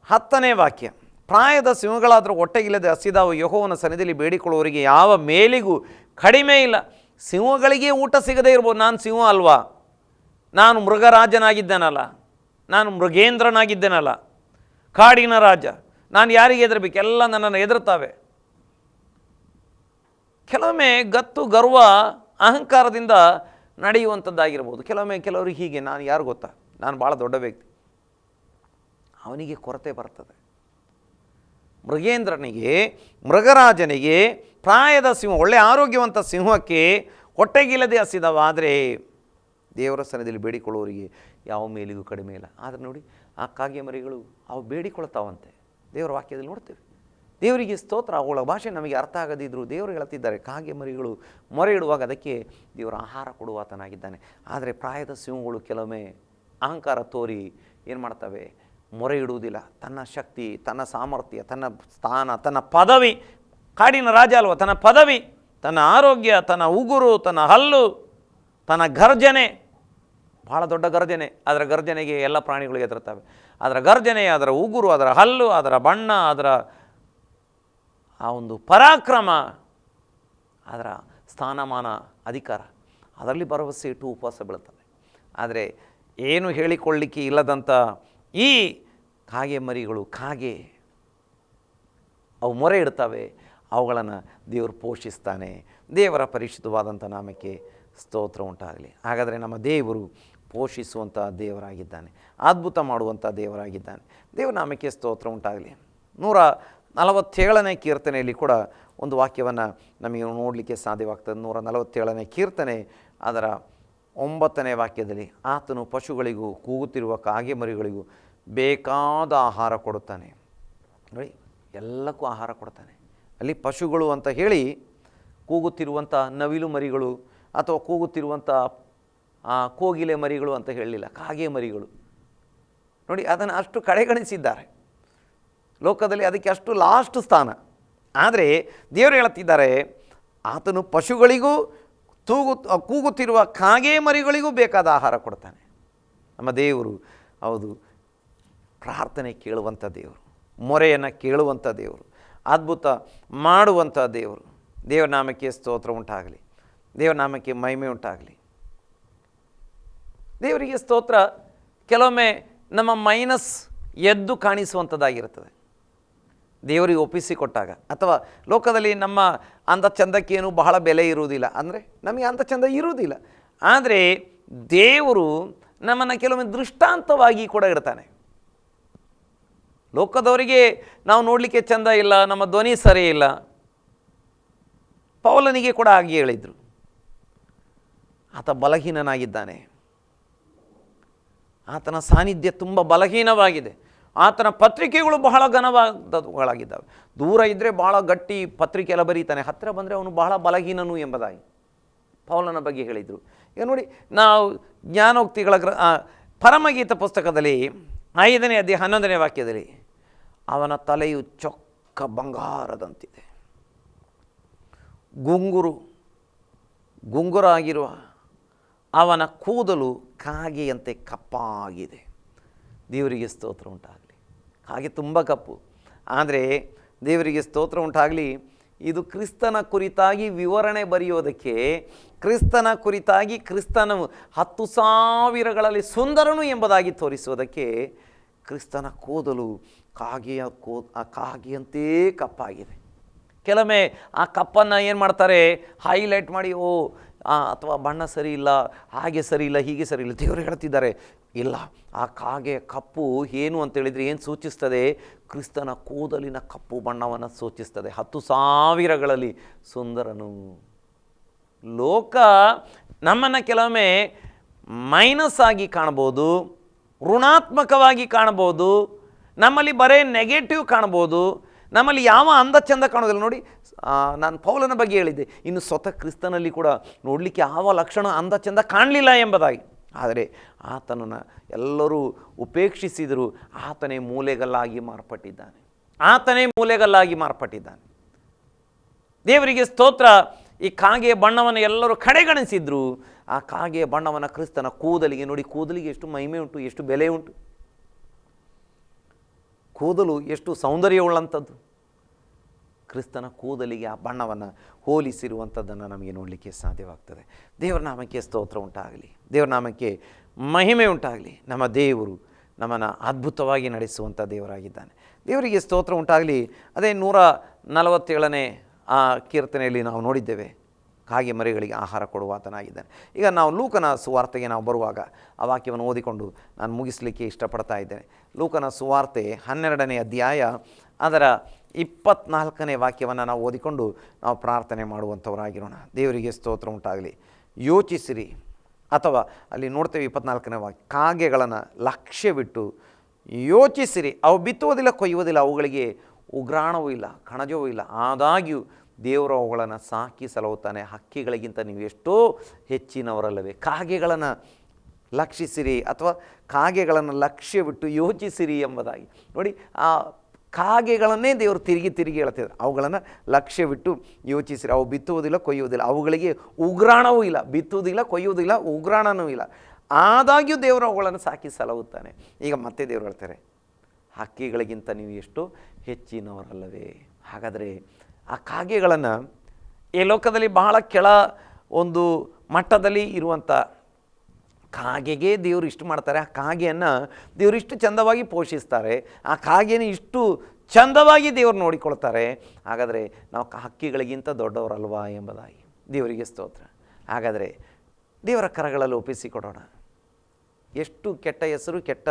10ನೇ ವಾಕ್ಯ, ಪ್ರಾಯದ ಸಿಂಹಗಳಾದರೂ ಹೊಟ್ಟೆಗಿಲ್ಲದೆ ಹಸಿದಾವು, ಯೆಹೋವನ ಸನ್ನಿಧಿಯಲ್ಲಿ ಬೇಡಿಕೊಳ್ಳುವವರಿಗೆ ಯಾವ ಮೇಲಿಗೂ ಕಡಿಮೆ ಇಲ್ಲ. ಸಿಂಹಗಳಿಗೆ ಊಟ ಸಿಗದೇ ಇರ್ಬೋದು, ನಾನು ಸಿಂಹ ಅಲ್ವಾ, ನಾನು ಮೃಗರಾಜನಾಗಿದ್ದೇನಲ್ಲ, ನಾನು ಮೃಗೇಂದ್ರನಾಗಿದ್ದೇನಲ್ಲ, ಕಾಡಿನ ರಾಜ, ನಾನು ಯಾರಿಗೆ ಹೆದರಬೇಕು? ಎಲ್ಲ ನನ್ನನ್ನು ಹೆದರ್ತಾವೆ. ಕೆಲವೊಮ್ಮೆ ಗತ್ತು ಗರ್ವ ಅಹಂಕಾರದಿಂದ ನಡೆಯುವಂಥದ್ದಾಗಿರ್ಬೋದು. ಕೆಲವರಿಗೆ ಹೀಗೆ, ನಾನು ಯಾರು ಗೊತ್ತಾ, ನಾನು ಭಾಳ ದೊಡ್ಡ ವ್ಯಕ್ತಿ, ಅವನಿಗೆ ಕೊರತೆ ಬರ್ತದೆ. ಮೃಗೇಂದ್ರನಿಗೆ, ಮೃಗರಾಜನಿಗೆ, ಪ್ರಾಯದ ಸಿಂಹ, ಒಳ್ಳೆಯ ಆರೋಗ್ಯವಂತ ಸಿಂಹಕ್ಕೆ ಹೊಟ್ಟೆಗಿಲ್ಲದೆ ಹಸಿದವಾದರೆ ದೇವರ ಸನ್ನಿಧಿಯಲ್ಲಿ ಬೇಡಿಕೊಳ್ಳುವವರಿಗೆ ಯಾವ ಮೇಲಿಗೂ ಕಡಿಮೆ ಇಲ್ಲ. ಆದರೆ ನೋಡಿ, ಆ ಕಾಗೆ ಮರಿಗಳು ಅವು ಬೇಡಿಕೊಳ್ತಾವಂತೆ. ದೇವರ ವಾಕ್ಯದಲ್ಲಿ ನೋಡ್ತೇವೆ. ದೇವರಿಗೆ ಸ್ತೋತ್ರ. ಅವುಗಳ ಭಾಷೆ ನಮಗೆ ಅರ್ಥ ಆಗದಿದ್ದರೂ ದೇವರು ಹೇಳ್ತಿದ್ದಾರೆ, ಕಾಗೆ ಮರಿಗಳು ಮೊರೆ ಇಡುವಾಗ ಅದಕ್ಕೆ ದೇವರ ಆಹಾರ ಕೊಡುವಾತನಾಗಿದ್ದಾನೆ. ಆದರೆ ಪ್ರಾಯದ ಸಿಂಹಗಳು ಕೆಲವೊಮ್ಮೆ ಅಹಂಕಾರ ತೋರಿ ಏನು ಮಾಡ್ತವೆ? ಮೊರೆ ಇಡುವುದಿಲ್ಲ. ತನ್ನ ಶಕ್ತಿ, ತನ್ನ ಸಾಮರ್ಥ್ಯ, ತನ್ನ ಸ್ಥಾನ, ತನ್ನ ಪದವಿ, ಕಾಡಿನ ರಾಜ ಅಲ್ವ, ತನ್ನ ಪದವಿ, ತನ್ನ ಆರೋಗ್ಯ, ತನ್ನ ಉಗುರು, ತನ್ನ ಹಲ್ಲು, ತನ್ನ ಗರ್ಜನೆ, ಭಾಳ ದೊಡ್ಡ ಗರ್ಜನೆ. ಅದರ ಗರ್ಜನೆಗೆ ಎಲ್ಲ ಪ್ರಾಣಿಗಳು ಹೆದರ್ತವೆ. ಅದರ ಗರ್ಜನೆ, ಅದರ ಉಗುರು, ಅದರ ಹಲ್ಲು, ಅದರ ಬಣ್ಣ, ಅದರ ಆ ಒಂದು ಪರಾಕ್ರಮ, ಅದರ ಸ್ಥಾನಮಾನ, ಅಧಿಕಾರ, ಅದರಲ್ಲಿ ಭರವಸೆ ಇಟ್ಟು ಉಪವಾಸ ಬೀಳ್ತವೆ. ಆದರೆ ಏನು ಹೇಳಿಕೊಳ್ಳಲಿಕ್ಕೆ ಇಲ್ಲದಂಥ ಈ ಕಾಗೆ ಮರಿಗಳು, ಕಾಗೆ ಅವು ಮೊರೆ ಇಡ್ತವೆ, ಅವುಗಳನ್ನು ದೇವರು ಪೋಷಿಸ್ತಾನೆ. ದೇವರ ಪರಿಶುದ್ಧವಾದಂಥ ನಾಮಕ್ಕೆ ಸ್ತೋತ್ರ ಉಂಟಾಗಲಿ. ಹಾಗಾದರೆ ನಮ್ಮ ದೇವರು ಪೋಷಿಸುವಂಥ ದೇವರಾಗಿದ್ದಾನೆ, ಅದ್ಭುತ ಮಾಡುವಂಥ ದೇವರಾಗಿದ್ದಾನೆ. ದೇವರ ನಾಮಕ್ಕೆ ಸ್ತೋತ್ರ ಉಂಟಾಗಲಿ. 147ನೇ ಕೀರ್ತನೆಯಲ್ಲಿ ಕೂಡ ಒಂದು ವಾಕ್ಯವನ್ನು ನಮಗೆ ನೋಡಲಿಕ್ಕೆ ಸಾಧ್ಯವಾಗ್ತದೆ. 147ನೇ ಕೀರ್ತನೆ ಅದರ 9ನೇ ವಾಕ್ಯದಲ್ಲಿ, ಆತನು ಪಶುಗಳಿಗೂ ಕೂಗುತ್ತಿರುವ ಕಾಗೆ ಮರಿಗಳಿಗೂ ಬೇಕಾದ ಆಹಾರ ಕೊಡುತ್ತಾನೆ. ನೋಡಿ, ಎಲ್ಲಕ್ಕೂ ಆಹಾರ ಕೊಡ್ತಾನೆ. ಅಲ್ಲಿ ಪಶುಗಳು ಅಂತ ಹೇಳಿ ಕೂಗುತ್ತಿರುವಂಥ ನವಿಲು ಮರಿಗಳು ಅಥವಾ ಕೂಗುತ್ತಿರುವಂಥ ಕೋಗಿಲೆ ಮರಿಗಳು ಅಂತ ಹೇಳಲಿಲ್ಲ, ಕಾಗೆ ಮರಿಗಳು. ನೋಡಿ, ಅದನ್ನು ಅಷ್ಟು ಕಡೆಗಣಿಸಿದ್ದಾರೆ. ಲೋಕದಲ್ಲಿ ಅದಕ್ಕೆ ಅಷ್ಟು ಲಾಸ್ಟ್ ಸ್ಥಾನ. ಆದರೆ ದೇವರು ಹೇಳುತ್ತಿದ್ದಾರೆ, ಆತನು ಪಶುಗಳಿಗೂ ಕೂಗುತ್ತಿರುವ ಕಾಗೆ ಮರಿಗಳಿಗೂ ಬೇಕಾದ ಆಹಾರ ಕೊಡ್ತಾನೆ. ನಮ್ಮ ದೇವರು ಹೌದು, ಪ್ರಾರ್ಥನೆ ಕೇಳುವಂಥ ದೇವರು, ಮೊರೆಯನ್ನು ಕೇಳುವಂಥ ದೇವರು, ಅದ್ಭುತ ಮಾಡುವಂಥ ದೇವರು. ದೇವರ ನಾಮಕ್ಕೆ ಸ್ತೋತ್ರ ಉಂಟಾಗಲಿ. ದೇವರ ನಾಮಕ್ಕೆ ಮಹಿಮೆ ಉಂಟಾಗಲಿ. ದೇವರಿಗೆ ಸ್ತೋತ್ರ. ಕೆಲವೊಮ್ಮೆ ನಮ್ಮ ಮೈನಸ್ ಎದ್ದು ಕಾಣಿಸುವಂಥದ್ದಾಗಿರುತ್ತದೆ ದೇವರಿಗೆ ಒಪ್ಪಿಸಿಕೊಟ್ಟಾಗ. ಅಥವಾ ಲೋಕದಲ್ಲಿ ನಮ್ಮ ಅಂದ ಚಂದಕ್ಕೇನು ಬಹಳ ಬೆಲೆ ಇರುವುದಿಲ್ಲ, ಅಂದರೆ ನಮಗೆ ಅಂದ ಚಂದ ಇರುವುದಿಲ್ಲ. ಆದರೆ ದೇವರು ನಮ್ಮನ್ನು ಕೆಲವೊಮ್ಮೆ ದೃಷ್ಟಾಂತವಾಗಿ ಕೂಡ ಇಡ್ತಾನೆ. ಲೋಕದವರಿಗೆ ನಾವು ನೋಡಲಿಕ್ಕೆ ಚಂದ ಇಲ್ಲ, ನಮ್ಮ ಧ್ವನಿ ಸರಿ ಇಲ್ಲ. ಪೌಲನಿಗೆ ಕೂಡ ಹಾಗೆ ಹೇಳಿದರು, ಆತ ಬಲಹೀನನಾಗಿದ್ದಾನೆ, ಆತನ ಸಾನ್ನಿಧ್ಯ ತುಂಬ ಬಲಹೀನವಾಗಿದೆ, ಆತನ ಪತ್ರಿಕೆಗಳು ಬಹಳ ಘನವಾದವುಗಳಾಗಿದ್ದಾವೆ. ದೂರ ಇದ್ದರೆ ಬಹಳ ಗಟ್ಟಿ ಪತ್ರಿಕೆ ಎಲ್ಲ ಬರೀತಾನೆ, ಹತ್ತಿರ ಬಂದರೆ ಅವನು ಬಹಳ ಬಲಹೀನನು ಎಂಬುದಾಗಿ ಪೌಲನ ಬಗ್ಗೆ ಹೇಳಿದರು. ಈಗ ನೋಡಿ, ನಾವು ಜ್ಞಾನೋಕ್ತಿಗಳ ಪರಮಗೀತ ಪುಸ್ತಕದಲ್ಲಿ 5ನೇ ಅಧ್ಯಾಯ 11ನೇ ವಾಕ್ಯದಲ್ಲಿ, ಅವನ ತಲೆಯು ಚೊಕ್ಕ ಬಂಗಾರದಂತಿದೆ, ಗುಂಗುರಾಗಿರುವ ಅವನ ಕೂದಲು ಕಾಗೆಯಂತೆ ಕಪ್ಪಾಗಿದೆ. ದೇವರಿಗೆ ಸ್ತೋತ್ರ ಉಂಟಾಗಲಿ. ಕಾಗೆ ತುಂಬ ಕಪ್ಪು, ಆದರೆ ದೇವರಿಗೆ ಸ್ತೋತ್ರ ಉಂಟಾಗಲಿ. ಇದು ಕ್ರಿಸ್ತನ ಕುರಿತಾಗಿ ವಿವರಣೆ ಬರೆಯೋದಕ್ಕೆ, ಕ್ರಿಸ್ತನ ಕುರಿತಾಗಿ ಕ್ರಿಸ್ತನು 10,000ಗಳಲ್ಲಿ ಸುಂದರನು ಎಂಬುದಾಗಿ ತೋರಿಸೋದಕ್ಕೆ ಕ್ರಿಸ್ತನ ಕೂದಲು ಕಾಗೆಯಂತೆ ಕಪ್ಪಾಗಿದೆ. ಕೆಲವೊಮ್ಮೆ ಆ ಕಪ್ಪನ್ನು ಏನು ಮಾಡ್ತಾರೆ, ಹೈಲೈಟ್ ಮಾಡಿ, ಅಥವಾ ಬಣ್ಣ ಸರಿ ಇಲ್ಲ, ಹಾಗೆ ಸರಿ ಇಲ್ಲ, ಹೀಗೆ ಸರಿ ಇಲ್ಲ. ದೇವರು ಹೇಳ್ತಿದ್ದಾರೆ, ಇಲ್ಲ, ಆ ಕಾಗೆ ಕಪ್ಪು ಏನು ಅಂತೇಳಿದರೆ ಏನು ಸೂಚಿಸ್ತದೆ? ಕ್ರಿಸ್ತನ ಕೂದಲಿನ ಕಪ್ಪು ಬಣ್ಣವನ್ನು ಸೂಚಿಸ್ತದೆ. 10,000ಗಳಲ್ಲಿ ಸುಂದರನು. ಲೋಕ ನಮ್ಮನ್ನು ಕೆಲವೊಮ್ಮೆ ಮೈನಸ್ ಆಗಿ ಕಾಣ್ಬೋದು, ಋಣಾತ್ಮಕವಾಗಿ ಕಾಣ್ಬೋದು, ನಮ್ಮಲ್ಲಿ ಬರೇ ನೆಗೆಟಿವ್ ಕಾಣ್ಬೋದು, ನಮ್ಮಲ್ಲಿ ಯಾವ ಅಂದ ಚಂದ ಕಾಣೋದಿಲ್ಲ. ನೋಡಿ, ನಾನು ಪೌಲನ ಬಗ್ಗೆ ಹೇಳಿದ್ದೆ, ಇನ್ನು ಸ್ವತಃ ಕ್ರಿಸ್ತನಲ್ಲಿ ಕೂಡ ನೋಡಲಿಕ್ಕೆ ಯಾವ ಲಕ್ಷಣ ಅಂದ ಚಂದ ಕಾಣಲಿಲ್ಲ ಎಂಬುದಾಗಿ. ಆದರೆ ಆತನನ್ನು ಎಲ್ಲರೂ ಉಪೇಕ್ಷಿಸಿದರೂ ಆತನೇ ಮೂಲೆಗಲ್ಲಾಗಿ ಮಾರ್ಪಟ್ಟಿದ್ದಾನೆ. ಆತನೇ ಮೂಲೆಗಲ್ಲಾಗಿ ಮಾರ್ಪಟ್ಟಿದ್ದಾನೆ. ದೇವರಿಗೆ ಸ್ತೋತ್ರ. ಈ ಕಾಗೆಯ ಬಣ್ಣವನ್ನು ಎಲ್ಲರೂ ಕಡೆಗಣಿಸಿದ್ರು. ಆ ಕಾಗೆಯ ಬಣ್ಣವನ್ನು ಕ್ರಿಸ್ತನ ಕೂದಲಿಗೆ, ನೋಡಿ ಕೂದಲಿಗೆ ಎಷ್ಟು ಮಹಿಮೆ ಉಂಟು, ಎಷ್ಟು ಬೆಲೆ ಉಂಟು. ಕೂದಲು ಎಷ್ಟು ಸೌಂದರ್ಯವುಳ್ಳಂಥದ್ದು. ಕ್ರಿಸ್ತನ ಕೂದಲಿಗೆ ಆ ಬಣ್ಣವನ್ನು ಹೋಲಿಸಿರುವಂಥದ್ದನ್ನು ನಮಗೆ ನೋಡಲಿಕ್ಕೆ ಸಾಧ್ಯವಾಗ್ತದೆ. ದೇವರ ನಾಮಕ್ಕೆ ಸ್ತೋತ್ರ ಉಂಟಾಗಲಿ, ದೇವರ ನಾಮಕ್ಕೆ ಮಹಿಮೆ ಉಂಟಾಗಲಿ. ನಮ್ಮ ದೇವರು ನಮ್ಮನ್ನು ಅದ್ಭುತವಾಗಿ ನಡೆಸುವಂಥ ದೇವರಾಗಿದ್ದಾನೆ. ದೇವರಿಗೆ ಸ್ತೋತ್ರ ಉಂಟಾಗಲಿ. ಅದೇ 147ನೇ ಆ ಕೀರ್ತನೆಯಲ್ಲಿ ನಾವು ನೋಡಿದ್ದೇವೆ, ಕಾಗೆ ಮರಿಗಳಿಗೆ ಆಹಾರ ಕೊಡುವಾತನಾಗಿದ್ದಾನೆ. ಈಗ ನಾವು ಲೂಕನ ಸುವಾರ್ತೆಗೆ ನಾವು ಬರುವಾಗ ಆ ವಾಕ್ಯವನ್ನು ಓದಿಕೊಂಡು ನಾನು ಮುಗಿಸಲಿಕ್ಕೆ ಇಷ್ಟಪಡ್ತಾ ಇದ್ದೇನೆ. ಲೂಕನ ಸುವಾರ್ತೆ 12ನೇ ಅಧ್ಯಾಯ ಅದರ 24ನೇ ವಾಕ್ಯವನ್ನು ನಾವು ಓದಿಕೊಂಡು ನಾವು ಪ್ರಾರ್ಥನೆ ಮಾಡುವಂಥವರಾಗಿರೋಣ. ದೇವರಿಗೆ ಸ್ತೋತ್ರ ಉಂಟಾಗಲಿ. ಯೋಚಿಸಿರಿ, ಅಥವಾ ಅಲ್ಲಿ ನೋಡ್ತೇವೆ 24ನೇ ವಾಕ್ಯ, ಕಾಗೆಗಳನ್ನು ಲಕ್ಷ್ಯವಿಟ್ಟು ಯೋಚಿಸಿರಿ, ಅವು ಬಿತ್ತುವುದಿಲ್ಲ, ಕೊಯ್ಯುವುದಿಲ್ಲ, ಅವುಗಳಿಗೆ ಉಗ್ರಾಣವೂ ಇಲ್ಲ, ಕಣಜವೂ ಇಲ್ಲ, ಆದಾಗ್ಯೂ ದೇವರು ಅವುಗಳನ್ನು ಸಾಕಿ ಸಲಹುತ್ತಾನೆ. ಹಕ್ಕಿಗಳಿಗಿಂತ ನೀವು ಎಷ್ಟೋ ಹೆಚ್ಚಿನವರಲ್ಲವೇ. ಕಾಗೆಗಳನ್ನು ಲಕ್ಷಿಸಿರಿ ಅಥವಾ ಕಾಗೆಗಳನ್ನು ಲಕ್ಷ್ಯವಿಟ್ಟು ಯೋಚಿಸಿರಿ ಎಂಬುದಾಗಿ. ನೋಡಿ, ಆ ಕಾಗೆಗಳನ್ನೇ ದೇವರು ತಿರುಗಿ ಹೇಳ್ತಿದ್ದಾರೆ. ಅವುಗಳನ್ನು ಲಕ್ಷ್ಯವಿಟ್ಟು ಯೋಚಿಸಿರಿ, ಅವು ಬಿತ್ತುವುದಿಲ್ಲ, ಕೊಯ್ಯುವುದಿಲ್ಲ, ಅವುಗಳಿಗೆ ಉಗ್ರಾಣವೂ ಇಲ್ಲ. ಬಿತ್ತುವುದಿಲ್ಲ, ಕೊಯ್ಯುವುದಿಲ್ಲ, ಉಗ್ರಾಣವೂ ಇಲ್ಲ, ಆದಾಗ್ಯೂ ದೇವರು ಅವುಗಳನ್ನು ಸಾಕಿ ಸಲಹುತ್ತಾನೆ. ಈಗ ಮತ್ತೆ ದೇವರು ಹೇಳ್ತಾರೆ, ಹಕ್ಕಿಗಳಿಗಿಂತ ನೀವು ಎಷ್ಟು ಹೆಚ್ಚಿನವರಲ್ಲವೇ. ಹಾಗಾದರೆ ಆ ಕಾಗೆಗಳನ್ನು ಈ ಲೋಕದಲ್ಲಿ ಬಹಳ ಕೆಳ ಒಂದು ಮಟ್ಟದಲ್ಲಿ ಇರುವಂಥ ಕಾಗೆಗೆ ದೇವರು ಇಷ್ಟು ಮಾಡ್ತಾರೆ. ಆ ಕಾಗೆಯನ್ನು ದೇವರು ಇಷ್ಟು ಚಂದವಾಗಿ ಪೋಷಿಸ್ತಾರೆ. ಆ ಕಾಗೆಯನ್ನು ಇಷ್ಟು ಚಂದವಾಗಿ ದೇವರು ನೋಡಿಕೊಳ್ತಾರೆ. ಹಾಗಾದರೆ ನಾವು ಹಕ್ಕಿಗಳಿಗಿಂತ ದೊಡ್ಡವರಲ್ವಾ ಎಂಬುದಾಗಿ. ದೇವರಿಗೆ ಸ್ತೋತ್ರ. ಹಾಗಾದರೆ ದೇವರ ಕರಗಳಲ್ಲಿ ಒಪ್ಪಿಸಿಕೊಡೋಣ. ಎಷ್ಟು ಕೆಟ್ಟ ಹೆಸರು, ಕೆಟ್ಟ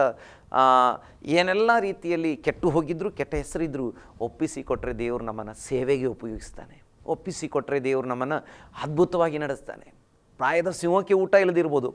ಏನೆಲ್ಲ ರೀತಿಯಲ್ಲಿ ಕೆಟ್ಟು ಹೋಗಿದ್ರು, ಕೆಟ್ಟ ಹೆಸರಿದ್ದರೂ ಒಪ್ಪಿಸಿಕೊಟ್ರೆ ದೇವರು ನಮ್ಮನ್ನು ಸೇವೆಗೆ ಉಪಯೋಗಿಸ್ತಾನೆ. ಒಪ್ಪಿಸಿಕೊಟ್ರೆ ದೇವರು ನಮ್ಮನ್ನು ಅದ್ಭುತವಾಗಿ ನಡೆಸ್ತಾನೆ. ಪ್ರಾಯದ ಸಿಂಹಕ್ಕೆ ಊಟ ಇಲ್ಲದಿರ್ಬೋದು,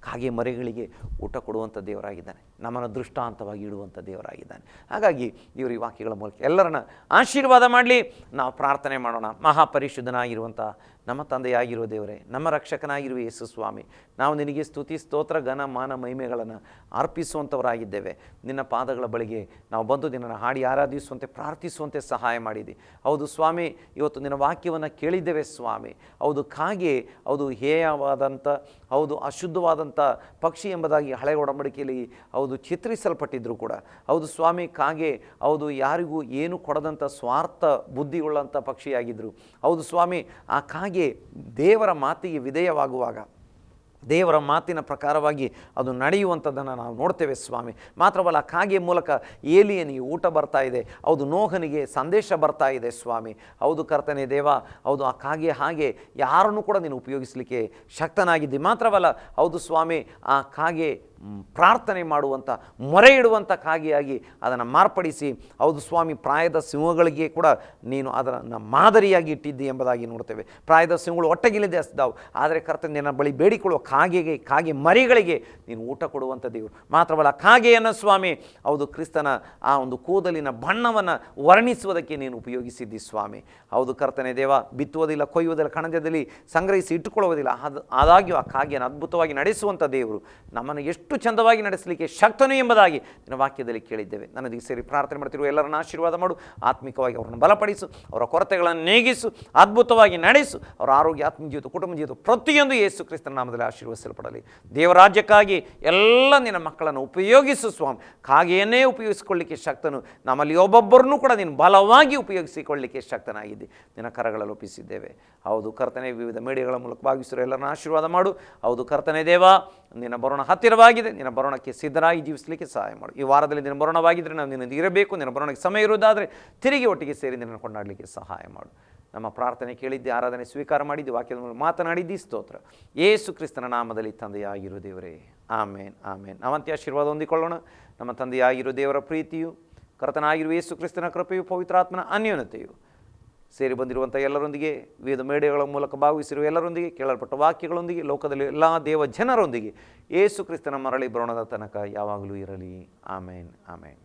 ಕಾಗೆ ಮರಿಗಳಿಗೆ ಊಟ ಕೊಡುವಂಥ ದೇವರಾಗಿದ್ದಾನೆ. ನಮ್ಮನ್ನು ದೃಷ್ಟಾಂತವಾಗಿ ಇಡುವಂಥ ದೇವರಾಗಿದ್ದಾನೆ. ಹಾಗಾಗಿ ದೇವರು ಈ ವಾಕ್ಯಗಳ ಮೂಲಕ ಎಲ್ಲರನ್ನ ಆಶೀರ್ವಾದ ಮಾಡಲಿ. ನಾವು ಪ್ರಾರ್ಥನೆ ಮಾಡೋಣ. ಮಹಾಪರಿಶುದ್ಧನಾಗಿರುವಂಥ ನಮ್ಮ ತಂದೆಯಾಗಿರುವ ದೇವರೇ, ನಮ್ಮ ರಕ್ಷಕನಾಗಿರುವ ಯೇಸು ಸ್ವಾಮಿ, ನಾವು ನಿನಗೆ ಸ್ತುತಿ, ಸ್ತೋತ್ರ, ಘನ, ಮಾನ, ಮಹಿಮೆಗಳನ್ನು ಅರ್ಪಿಸುವಂಥವರಾಗಿದ್ದೇವೆ. ನಿನ್ನ ಪಾದಗಳ ಬಳಿಗೆ ನಾವು ಬಂದು ನಿನ್ನನ್ನು ಹಾಡಿ ಆರಾಧಿಸುವಂತೆ, ಪ್ರಾರ್ಥಿಸುವಂತೆ ಸಹಾಯ ಮಾಡಿದೆ. ಹೌದು ಸ್ವಾಮಿ, ಇವತ್ತು ನಿನ್ನ ವಾಕ್ಯವನ್ನು ಕೇಳಿದ್ದೇವೆ ಸ್ವಾಮಿ. ಹೌದು, ಕಾಗೆ ಹೌದು ಹೇಯವಾದಂಥ, ಹೌದು ಅಶುದ್ಧವಾದಂಥ ಪಕ್ಷಿ ಎಂಬುದಾಗಿ ಹಳೆಯ ಒಡಂಬಡಿಕೆಯಲ್ಲಿ ಹೌದು ಚಿತ್ರಿಸಲ್ಪಟ್ಟಿದ್ದರೂ ಕೂಡ, ಹೌದು ಸ್ವಾಮಿ, ಕಾಗೆ ಹೌದು ಯಾರಿಗೂ ಏನು ಕೊಡದಂಥ ಸ್ವಾರ್ಥ ಬುದ್ಧಿಯುಳ್ಳಂಥ ಪಕ್ಷಿಯಾಗಿದ್ದರು. ಹೌದು ಸ್ವಾಮಿ, ಆ ಕಾಗೆ ದೇವರ ಮಾತಿಗೆ ವಿಧೇಯವಾಗುವಾಗ, ದೇವರ ಮಾತಿನ ಪ್ರಕಾರವಾಗಿ ಅದು ನಡೆಯುವಂಥದ್ದನ್ನು ನಾವು ನೋಡ್ತೇವೆ ಸ್ವಾಮಿ. ಮಾತ್ರವಲ್ಲ, ಕಾಗೆ ಮೂಲಕ ಏಲಿಯನಿಗೆ ಊಟ ಬರ್ತಾ ಇದೆ. ಹೌದು, ನೋಹನಿಗೆ ಸಂದೇಶ ಬರ್ತಾ ಇದೆ ಸ್ವಾಮಿ. ಹೌದು ಕರ್ತನೇ ದೇವ, ಹೌದು ಆ ಕಾಗೆ ಹಾಗೆ ಯಾರನ್ನು ಕೂಡ ನೀನು ಉಪಯೋಗಿಸಲಿಕ್ಕೆ ಶಕ್ತನಾಗಿದ್ದಿ. ಮಾತ್ರವಲ್ಲ, ಹೌದು ಸ್ವಾಮಿ, ಆ ಕಾಗೆ ಪ್ರಾರ್ಥನೆ ಮಾಡುವಂಥ, ಮೊರೆ ಇಡುವಂಥ ಕಾಗೆಯಾಗಿ ಅದನ್ನು ಮಾರ್ಪಡಿಸಿ, ಹೌದು ಸ್ವಾಮಿ, ಪ್ರಾಯದ ಸಿಂಹಗಳಿಗೆ ಕೂಡ ನೀನು ಅದನ್ನು ಮಾದರಿಯಾಗಿ ಇಟ್ಟಿದ್ದಿ ಎಂಬುದಾಗಿ ನೋಡ್ತೇವೆ. ಪ್ರಾಯದ ಸಿಂಹಗಳು ಹೊಟ್ಟೆಗಿಲ್ಲದೆ ಹಸಿದಾವು, ಆದರೆ ಕರ್ತನೆ ನಿನ್ನ ಬಳಿ ಬೇಡಿಕೊಳ್ಳುವ ಕಾಗೆ ಮರಿಗಳಿಗೆ ನೀನು ಊಟ ಕೊಡುವಂಥ ದೇವರು. ಮಾತ್ರವಲ್ಲ, ಕಾಗೆಯನ್ನು ಸ್ವಾಮಿ ಹೌದು ಕ್ರಿಸ್ತನ ಆ ಒಂದು ಕೂದಲಿನ ಬಣ್ಣವನ್ನು ವರ್ಣಿಸುವುದಕ್ಕೆ ನೀನು ಉಪಯೋಗಿಸಿದ್ದಿ ಸ್ವಾಮಿ. ಹೌದು ಕರ್ತನೆ ದೇವ, ಬಿತ್ತುವುದಿಲ್ಲ, ಕೊಯ್ಯುವುದಿಲ್ಲ, ಕಣಜದಲ್ಲಿ ಸಂಗ್ರಹಿಸಿ ಇಟ್ಟುಕೊಳ್ಳುವುದಿಲ್ಲ, ಆದಾಗ್ಯೂ ಆ ಕಾಗೆಯನ್ನು ಅದ್ಭುತವಾಗಿ ನಡೆಸುವಂಥ ದೇವರು ನಮ್ಮನ್ನು ಎಷ್ಟು ಚಂದವಾಗಿ ನಡೆಸಲಿಕ್ಕೆ ಶಕ್ತನು ಎಂಬುದಾಗಿ ನಿನ್ನ ವಾಕ್ಯದಲ್ಲಿ ಕೇಳಿದ್ದೇವೆ. ನನ್ನದಿಗೆ ಸೇರಿ ಪ್ರಾರ್ಥನೆ ಮಾಡ್ತಿರುವ ಎಲ್ಲರನ್ನ ಆಶೀರ್ವಾದ ಮಾಡು. ಆತ್ಮಿಕವಾಗಿ ಅವರನ್ನು ಬಲಪಡಿಸು, ಅವರ ಕೊರತೆಗಳನ್ನು ನೀಗಿಸು, ಅದ್ಭುತವಾಗಿ ನಡೆಸು. ಅವರ ಆರೋಗ್ಯ, ಆತ್ಮಜೀವಿತ, ಕುಟುಂಬ ಜೀವಿತ ಪ್ರತಿಯೊಂದು ಯೇಸು ಕ್ರಿಸ್ತನ ನಾಮದಲ್ಲಿ ಆಶೀರ್ವದಿಸಲ್ಪಡಲಿ. ದೇವರಾಜ್ಯಕ್ಕಾಗಿ ಎಲ್ಲ ನಿನ್ನ ಮಕ್ಕಳನ್ನು ಉಪಯೋಗಿಸು ಸ್ವಾಮಿ. ಕಾಗೆಯನ್ನೇ ಉಪಯೋಗಿಸಿಕೊಳ್ಳಲಿಕ್ಕೆ ಶಕ್ತನು. ನಮ್ಮಲ್ಲಿ ಒಬ್ಬೊಬ್ಬರನ್ನೂ ಕೂಡ ನೀನು ಬಲವಾಗಿ ಉಪಯೋಗಿಸಿಕೊಳ್ಳಲಿಕ್ಕೆ ಶಕ್ತನಾಗಿದ್ದಿ. ನಿನ್ನ ಕರಗಳಲ್ಲಿ ಒಪ್ಪಿಸಿದ್ದೇವೆ. ಹೌದು ಕರ್ತನೆ, ವಿವಿಧ ಮೀಡಿಯಾಗಳ ಮೂಲಕ ಭಾಗಿಸಿರೋ ಎಲ್ಲರನ್ನ ಆಶೀರ್ವಾದ ಮಾಡು. ಹೌದು ಕರ್ತನೆ ದೇವ, ನಿನ್ನ ಬರೋಣ ಹತ್ತಿರವಾಗಿದೆ. ನಿನ್ನ ಬರೋಣಕ್ಕೆ ಸಿದ್ಧರಾಗಿ ಜೀವಿಸಲಿಕ್ಕೆ ಸಹಾಯ ಮಾಡು. ಈ ವಾರದಲ್ಲಿ ನಿನ್ನ ಬರೋಣವಾಗಿದ್ದರೆ ನಾವು ನಿನ್ನದು ಇರಬೇಕು. ನಿನ್ನ ಬರೋಣಕ್ಕೆ ಸಮಯ ಇರುವುದಾದರೆ ತಿರುಗಿ ಒಟ್ಟಿಗೆ ಸೇರಿ ನಿನ್ನನ್ನು ಕೊಂಡಾಡಲಿಕ್ಕೆ ಸಹಾಯ ಮಾಡು. ನಮ್ಮ ಪ್ರಾರ್ಥನೆ ಕೇಳಿದ್ದೆ, ಆರಾಧನೆ ಸ್ವೀಕಾರ ಮಾಡಿದ್ದು, ವಾಕ್ಯದ ಮೂಲಕ ಮಾತನಾಡಿದ್ದಿ. ಸ್ತೋತ್ರ ಯೇಸು ಕ್ರಿಸ್ತನ ನಾಮದಲ್ಲಿ ತಂದೆಯಾಗಿರೋ ದೇವರೇ, ಆಮೇನ್ ಆಮೇನ್. ನಾವಂತೆ ಆಶೀರ್ವಾದ ಹೊಂದಿಕೊಳ್ಳೋಣ. ನಮ್ಮ ತಂದೆಯಾಗಿರೋ ದೇವರ ಪ್ರೀತಿಯು, ಕರ್ತನಾಗಿರುವ ಯೇಸು ಕ್ರಿಸ್ತನ ಕೃಪೆಯು, ಪವಿತ್ರಾತ್ಮನ ಅನ್ಯೋನ್ಯತೆಯು ಸೇರಿ ಬಂದಿರುವಂಥ ಎಲ್ಲರೊಂದಿಗೆ, ವಿವಿಧ ಮೇಡೆಗಳ ಮೂಲಕ ಭಾಗವಹಿಸಿರುವ ಎಲ್ಲರೊಂದಿಗೆ, ಕೇಳಲ್ಪಟ್ಟ ವಾಕ್ಯಗಳೊಂದಿಗೆ, ಲೋಕದಲ್ಲಿ ಎಲ್ಲ ದೇವ ಜನರೊಂದಿಗೆ ಯೇಸು ಕ್ರಿಸ್ತನ ಮರಳಿ ಬರೋಣದ ತನಕ ಯಾವಾಗಲೂ ಇರಲಿ. ಆಮೇನ್ ಆಮೇನ್.